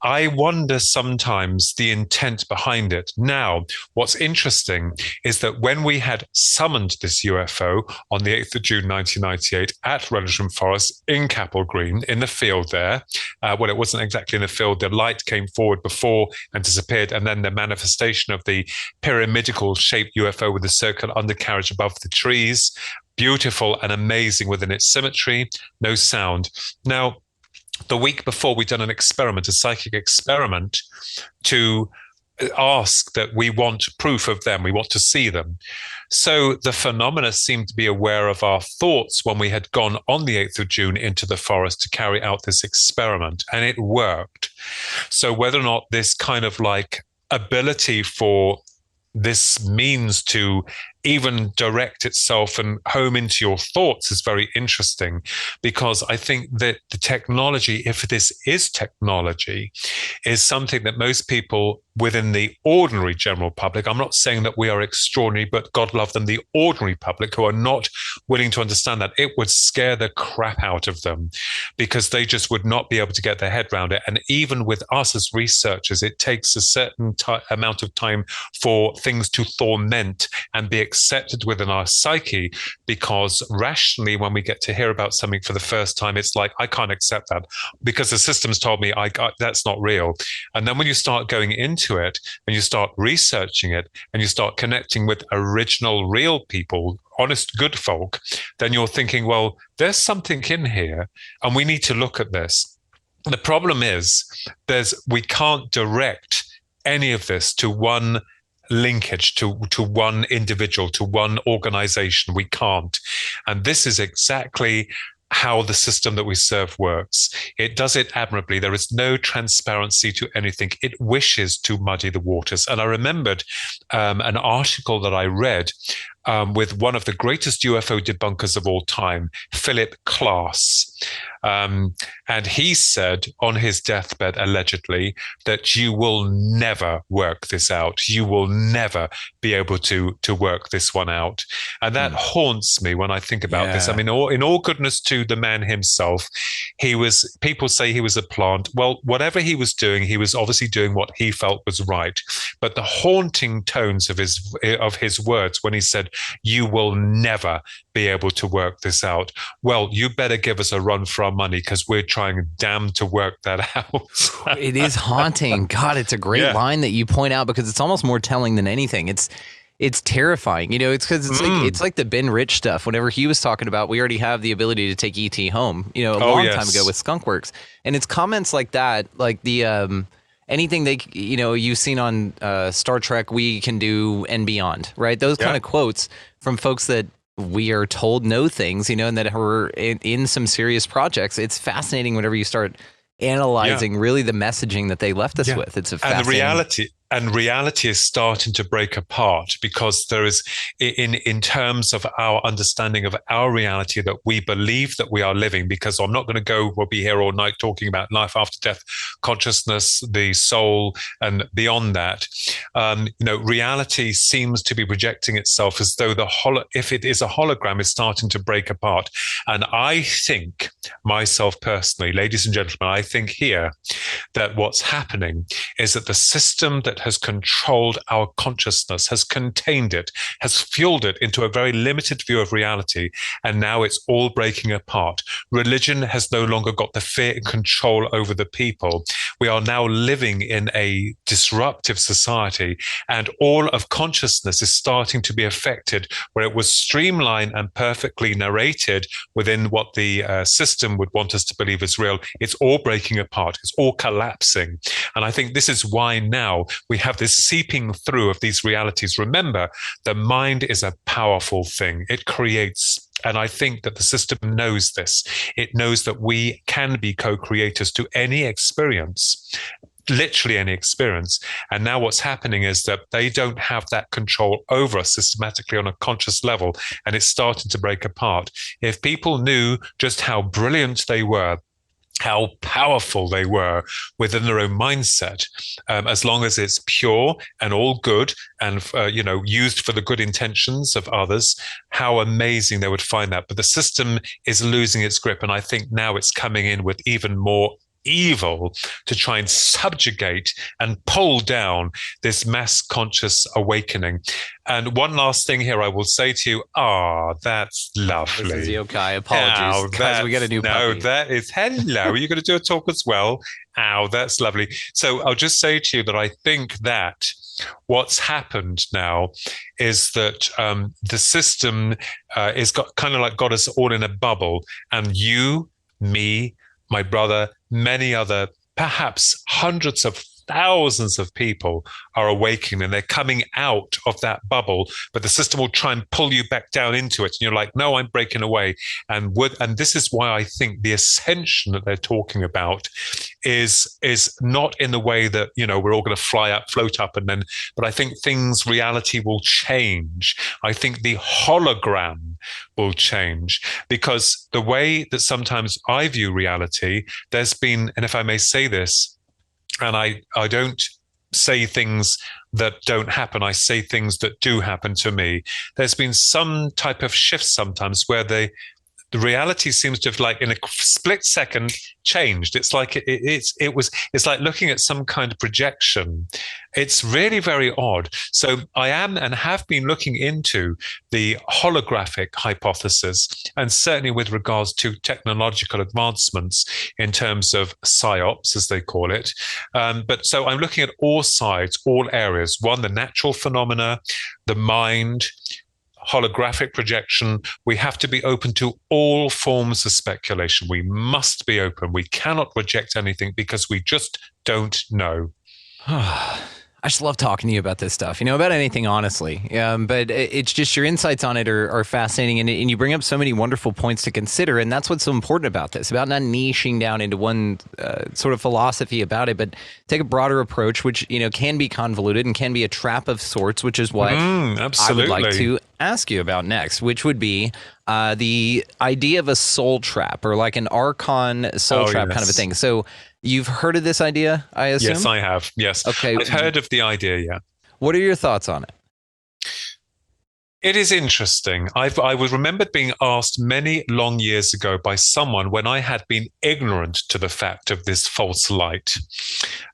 I wonder sometimes the intent behind it. Now, what's interesting is that when we had summoned this UFO on the 8th of June, 1998 at Rendlesham Forest in Capel Green, in the field there, well, it wasn't exactly in the field. The light came forward before and disappeared, and then the manifestation of the pyramidical shaped UFO with the circular undercarriage above the trees, beautiful and amazing within its symmetry, no sound. Now, the week before, we'd done an experiment, a psychic experiment, to ask that we want proof of them, we want to see them. So the phenomena seemed to be aware of our thoughts when we had gone on the 8th of June into the forest to carry out this experiment, and it worked. So whether or not this kind of like ability for this means to even direct itself and home into your thoughts is very interesting, because I think that the technology, if this is technology, is something that most people within the ordinary general public, I'm not saying that we are extraordinary, but God love them, the ordinary public who are not willing to understand that, it would scare the crap out of them, because they just would not be able to get their head around it. And even with us as researchers, it takes a certain amount of time for things to ferment and be accepted within our psyche, because rationally, when we get to hear about something for the first time, it's like, I can't accept that because the system's told me that's not real. And then when you start going into it and you start researching it and you start connecting with original real people, honest good folk, then you're thinking, well, there's something in here and we need to look at this. The problem is we can't direct any of this to one linkage to one individual, to one organization. We can't. And this is exactly how the system that we serve works. It does it admirably. There is no transparency to anything. It wishes to muddy the waters. And I remembered an article that I read with one of the greatest UFO debunkers of all time, Phillip. And he said on his deathbed, allegedly, that you will never work this out. You will never be able to work this one out. And that haunts me when I think about this. I mean, in all goodness to the man himself, people say he was a plant. Well, whatever he was doing, he was obviously doing what he felt was right. But the haunting tones of his words when he said, you will never be able to work this out. Well, you better give us a run for our money, because we're trying damn to work that out. It is haunting. God, it's a great line that you point out, because it's almost more telling than anything. It's terrifying. It's because it's like the Ben Rich stuff. Whenever he was talking about, we already have the ability to take ET home, a long time ago with Skunkworks. And it's comments like that, like the anything you've seen on Star Trek, we can do and beyond, right? Those kind of quotes from folks that we are told know things, and that are in some serious projects. It's fascinating whenever you start analyzing really the messaging that they left us with. It's a fascinating... And reality is starting to break apart, because there is, in terms of our understanding of our reality that we believe that we are living, because we'll be here all night talking about life after death, consciousness, the soul, and beyond that. Reality seems to be projecting itself as though if it is a hologram, is starting to break apart. And I think, myself personally, ladies and gentlemen, I think here that what's happening is that the system that has controlled our consciousness, has contained it, has fueled it into a very limited view of reality, and now it's all breaking apart. Religion has no longer got the fear and control over the people. We are now living in a disruptive society, and all of consciousness is starting to be affected, where it was streamlined and perfectly narrated within what the system would want us to believe is real. It's all breaking apart. It's all collapsing. And I think this is why now we have this seeping through of these realities. Remember, the mind is a powerful thing. It creates, and I think that the system knows this. It knows that we can be co-creators to any experience, literally any experience. And now what's happening is that they don't have that control over us systematically on a conscious level, and it's starting to break apart. If people knew just how brilliant they were, how powerful they were within their own mindset, as long as it's pure and all good and, used for the good intentions of others, how amazing they would find that. But the system is losing its grip. And I think now it's coming in with even more evil to try and subjugate and pull down this mass conscious awakening. And one last thing here I will say to you, that's lovely. This is Yokai. Apologies, guys, we got a new puppy. That is, hello, you're going to do a talk as well? That's lovely. So I'll just say to you that I think that what's happened now is that the system is got us all in a bubble, and you, me, my brother, many other, perhaps hundreds of thousands of people are awakening, and they're coming out of that bubble, but the system will try and pull you back down into it. And you're like, no, I'm breaking away. And this is why I think the ascension that they're talking about is not in the way that, we're all going to float up but I think reality will change. I think the hologram will change, because the way that sometimes I view reality, there's been, and if I may say this, and I don't say things that don't happen, I say things that do happen to me. There's been some type of shift sometimes where the reality seems to have, like, in a split second, changed. It's like it's like looking at some kind of projection. It's really very odd. So I am and have been looking into the holographic hypothesis, and certainly with regards to technological advancements in terms of psyops, as they call it. But so I'm looking at all sides, all areas. One, the natural phenomena, the mind, holographic projection. We have to be open to all forms of speculation. We must be open. We cannot reject anything, because we just don't know. I just love talking to you about this stuff, about anything, honestly. But it's just your insights on it are fascinating. And you bring up so many wonderful points to consider. And that's what's so important about this, about not niching down into one sort of philosophy about it, but take a broader approach, which, can be convoluted and can be a trap of sorts, which is what I would like to ask you about next, which would be the idea of a soul trap, or like an Archon soul trap kind of a thing. So you've heard of this idea, I assume? Yes, I have. Yes. Okay. I've heard of the idea, yeah. What are your thoughts on it? It is interesting. I was remembered being asked many long years ago by someone when I had been ignorant to the fact of this false light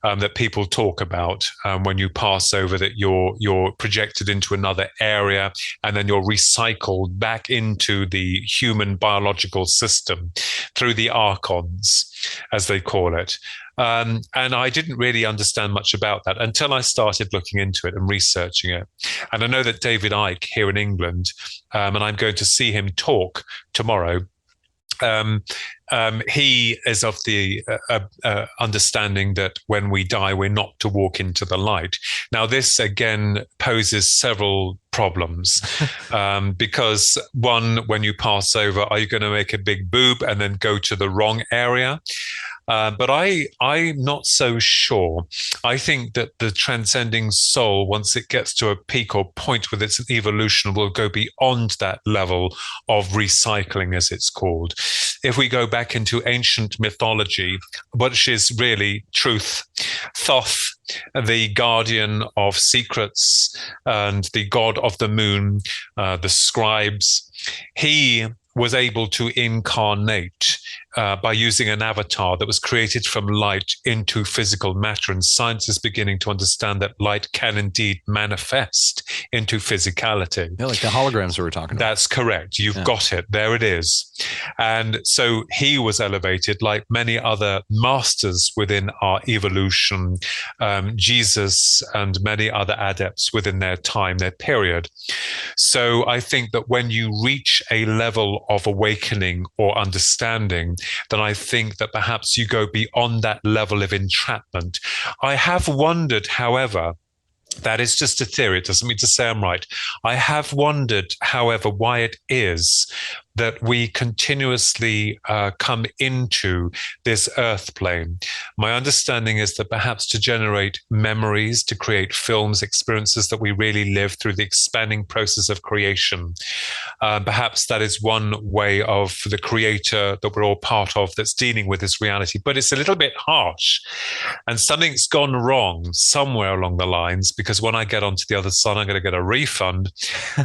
that people talk about when you pass over, that you're projected into another area and then you're recycled back into the human biological system through the archons, as they call it. And I didn't really understand much about that until I started looking into it and researching it. And I know that David Icke here in England, and I'm going to see him talk tomorrow. He is of the understanding that when we die, we're not to walk into the light. Now, this again poses several problems because one, when you pass over, are you going to make a big boob and then go to the wrong area? But I'm not so sure. I think that the transcending soul, once it gets to a peak or point with its evolution, will go beyond that level of recycling, as it's called. If we go back into ancient mythology, which is really truth, Thoth, the guardian of secrets and the god of the moon, the scribes, he was able to incarnate by using an avatar that was created from light into physical matter. And science is beginning to understand that light can indeed manifest into physicality. Yeah, like the holograms we were talking about. That's correct. You've got it. There it is. And so he was elevated like many other masters within our evolution, Jesus and many other adepts within their time, their period. So I think that when you reach a level of awakening or understanding, then I think that perhaps you go beyond that level of entrapment. I have wondered, however, that is just a theory. It doesn't mean to say I'm right. I have wondered, however, why it is that we continuously come into this earth plane. My understanding is that perhaps to generate memories, to create films, experiences that we really live through the expanding process of creation. Perhaps that is one way of the creator that we're all part of that's dealing with this reality. But it's a little bit harsh. And something's gone wrong somewhere along the lines, because when I get onto the other side, I'm going to get a refund.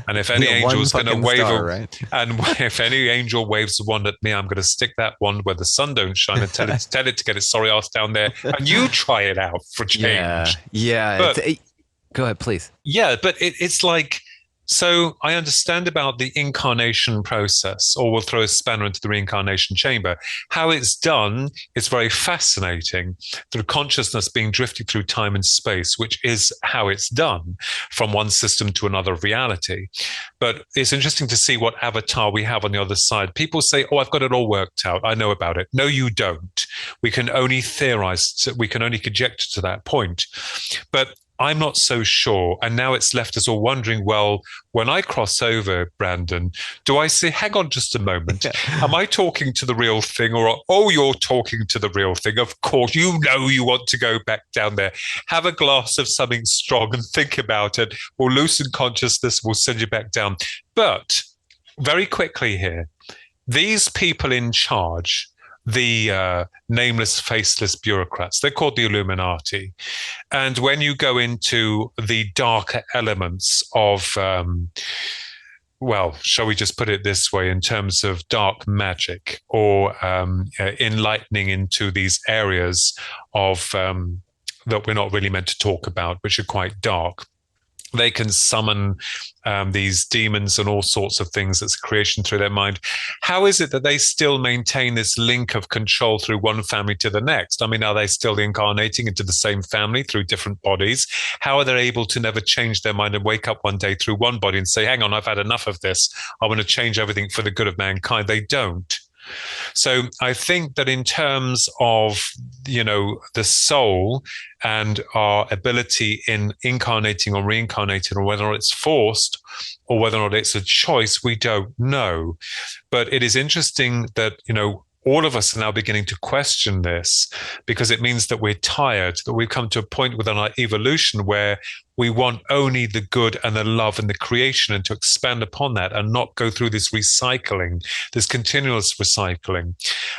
And if any angel's going to wave, and if any angel waves a wand at me, I'm going to stick that wand where the sun don't shine and tell it to get its sorry ass down there, and you try it out for change. Yeah. But, go ahead, please. Yeah, but it's like, so I understand about the incarnation process, or we'll throw a spanner into the reincarnation chamber. How it's done is very fascinating, through consciousness being drifted through time and space, which is how it's done from one system to another reality. But it's interesting to see what avatar we have on the other side. People say, oh, I've got it all worked out. I know about it. No, you don't. We can only theorize. We can only conjecture to that point. But I'm not so sure. And now it's left us all wondering, well, when I cross over, Brandon, do I say, hang on just a moment, am I talking to the real thing? Or, oh, you're talking to the real thing. Of course, you know you want to go back down there. Have a glass of something strong and think about it. We'll loosen consciousness. We'll send you back down. But very quickly here, these people in charge, the nameless, faceless bureaucrats, they're called the Illuminati. And when you go into the darker elements of, well, shall we just put it this way, in terms of dark magic, or enlightening into these areas of that we're not really meant to talk about, which are quite dark. They can summon these demons and all sorts of things that's creation through their mind. How is it that they still maintain this link of control through one family to the next? I mean, are they still incarnating into the same family through different bodies? How are they able to never change their mind and wake up one day through one body and say, hang on, I've had enough of this. I want to change everything for the good of mankind? They don't. So I think that in terms of, the soul and our ability in incarnating or reincarnating, or whether or not it's forced or whether or not it's a choice, we don't know. But it is interesting that, all of us are now beginning to question this, because it means that we're tired, that we've come to a point within our evolution where we want only the good and the love and the creation, and to expand upon that and not go through this recycling, this continuous recycling.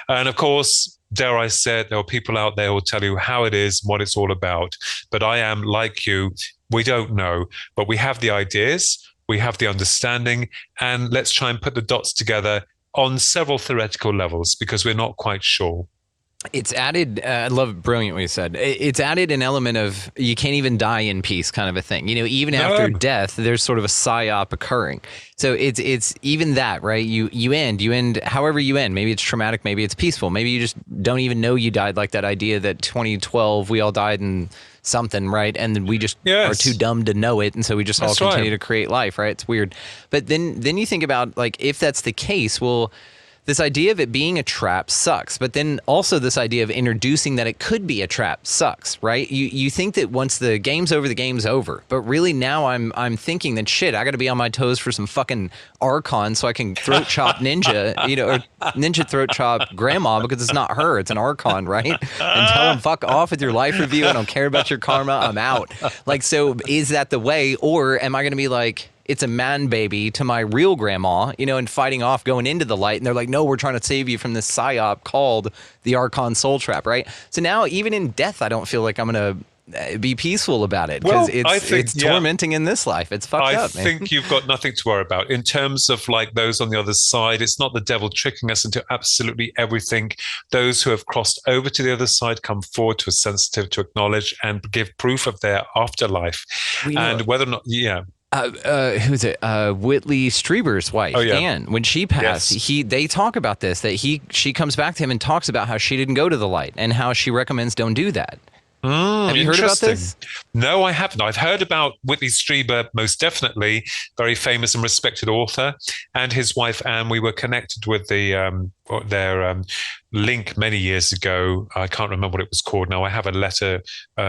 And of course, dare I say it, there are people out there who will tell you how it is, what it's all about. But I am like you. We don't know, but we have the ideas, we have the understanding, and let's try and put the dots together on several theoretical levels, because we're not quite sure. It's added, I love brilliant what you said. It's added an element of you can't even die in peace kind of a thing. Even after death, there's sort of a psyop occurring. So it's even that, right? You end however you end. Maybe it's traumatic, maybe it's peaceful. Maybe you just don't even know you died, like that idea that 2012 we all died in something, right? And then we just are too dumb to know it, and so we just all continue to create life, right? It's weird. But then you think about, like, if that's the case, well, this idea of it being a trap sucks, but then also this idea of introducing that it could be a trap sucks, right? You think that once the game's over, but really now I'm thinking that shit, I got to be on my toes for some fucking Archon so I can throat chop Ninja, or Ninja throat chop Grandma, because it's not her, it's an Archon, right? And tell him fuck off with your life review. I don't care about your karma. I'm out. Like, so is that the way, or am I going to be like, it's a man baby to my real grandma, and fighting off going into the light. And they're like, no, we're trying to save you from this psyop called the Archon Soul Trap, right? So now even in death, I don't feel like I'm going to be peaceful about it, because it's tormenting in this life. It's fucked up, man. I think you've got nothing to worry about. In terms of like those on the other side, it's not the devil tricking us into absolutely everything. Those who have crossed over to the other side come forward to a sensitive to acknowledge and give proof of their afterlife. And whether or not, who's it? Whitley Strieber's wife, Anne. When she passed, they talk about this, that she comes back to him and talks about how she didn't go to the light and how she recommends don't do that. Have you heard about this? No, I haven't. I've heard about Whitley Strieber, most definitely, very famous and respected author, and his wife Anne. We were connected with their link many years ago. I can't remember what it was called now. I have a letter,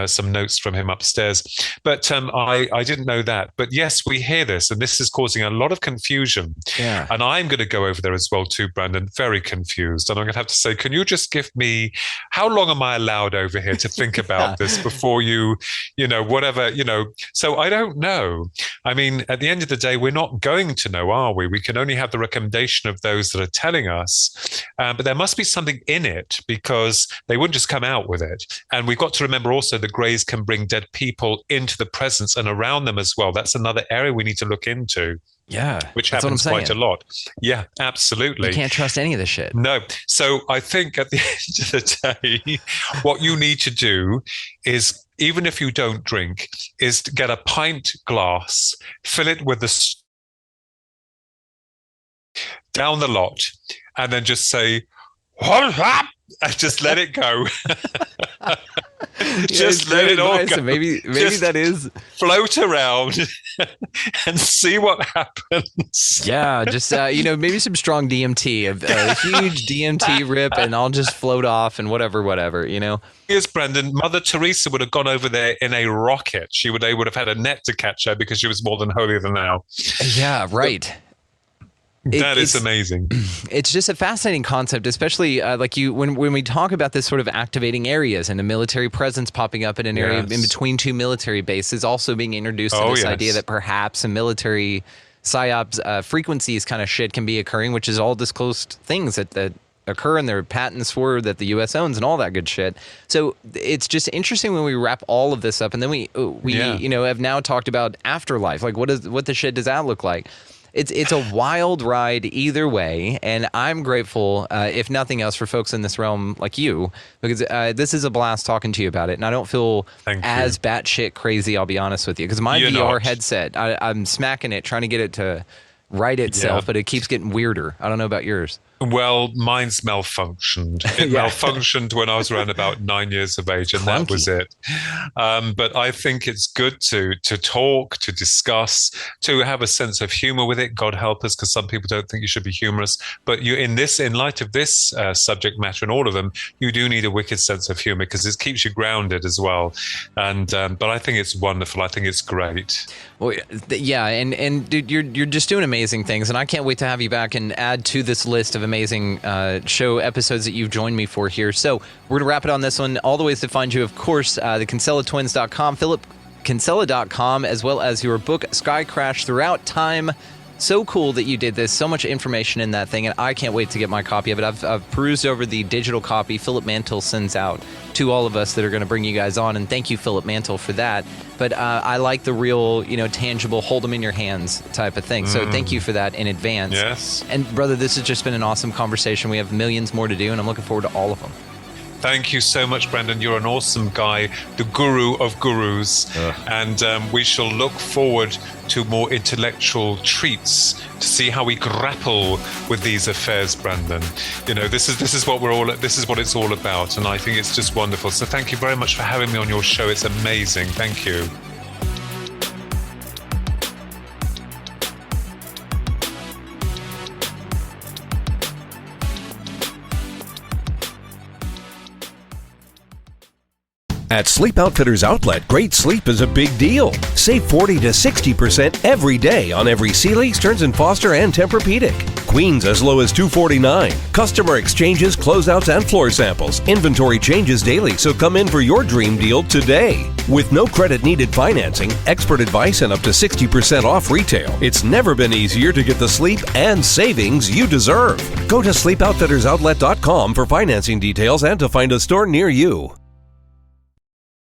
some notes from him upstairs. But I didn't know that. But yes, we hear this, and this is causing a lot of confusion. Yeah. And I'm going to go over there as well too, Brandon, very confused. And I'm going to have to say, can you just give me, how long am I allowed over here to think about this before whatever. So I don't know. I mean, at the end of the day, we're not going to know, are we? We can only have the recommendation of those that are telling us. But there must be something in it, because they wouldn't just come out with it. And we've got to remember also the Greys can bring dead people into the presence and around them as well. That's another area we need to look into. Yeah. Which happens quite a lot. Yeah, absolutely. You can't trust any of this shit. No. So I think at the end of the day, what you need to do is, even if you don't drink, is to get a pint glass, fill it with down the lot, and then just say, "What's up?" and just let it go. Just let it all go. Maybe that is float around and see what happens. Yeah, just maybe some strong DMT, a huge DMT rip, and I'll just float off and whatever. Here's Brendan. Mother Teresa would have gone over there in a rocket. They would have had a net to catch her, because she was more than holier than thou. Yeah, right. That is amazing. It's just a fascinating concept, especially when we talk about this sort of activating areas and a military presence popping up in an area in between two military bases, also being introduced to this idea that perhaps a military psyops frequencies kind of shit can be occurring, which is all disclosed things that occur, and there are patents for that the U.S. owns and all that good shit. So it's just interesting when we wrap all of this up, and then we have now talked about afterlife. Like, what the shit does that look like? It's a wild ride either way, and I'm grateful, if nothing else, for folks in this realm like you, because this is a blast talking to you about it, and I don't feel as batshit crazy, I'll be honest with you, because my VR headset, I'm smacking it, trying to get it to right itself, but it keeps getting weirder. I don't know about yours. Well, mine's malfunctioned. It malfunctioned when I was around about 9 years of age, and that was it. But I think it's good to talk, to discuss, to have a sense of humor with it. God help us, because some people don't think you should be humorous. But in light of this subject matter and all of them, you do need a wicked sense of humor, because it keeps you grounded as well. And but I think it's wonderful. I think it's great. Well, yeah, and dude, you're just doing amazing things, and I can't wait to have you back and add to this list of amazing show episodes that you've joined me for here. So we're gonna wrap it on this one. All the ways to find you, of course, the KinsellaTwins.com, PhillipKinsella.com, as well as your book Sky Crash Throughout Time. So cool that you did this. So much information in that thing, and I can't wait to get my copy of it. I've perused over the digital copy Phillip Mantle sends out to all of us that are going to bring you guys on, and thank you, Phillip Mantle, for that. But I like the real, tangible, hold them in your hands type of thing. So thank you for that in advance. Yes. And brother, this has just been an awesome conversation. We have millions more to do, and I'm looking forward to all of them. Thank you so much, Brendan. You're an awesome guy, the guru of gurus. And we shall look forward to more intellectual treats to see how we grapple with these affairs, Brendan. This is what it's all about. And I think it's just wonderful. So thank you very much for having me on your show. It's amazing. Thank you. At Sleep Outfitters Outlet, great sleep is a big deal. Save 40 to 60% every day on every Sealy, Stearns & Foster, and Tempur-Pedic. Queens as low as $249. Customer exchanges, closeouts, and floor samples. Inventory changes daily, so come in for your dream deal today. With no credit needed financing, expert advice, and up to 60% off retail, it's never been easier to get the sleep and savings you deserve. Go to SleepOutfittersOutlet.com for financing details and to find a store near you.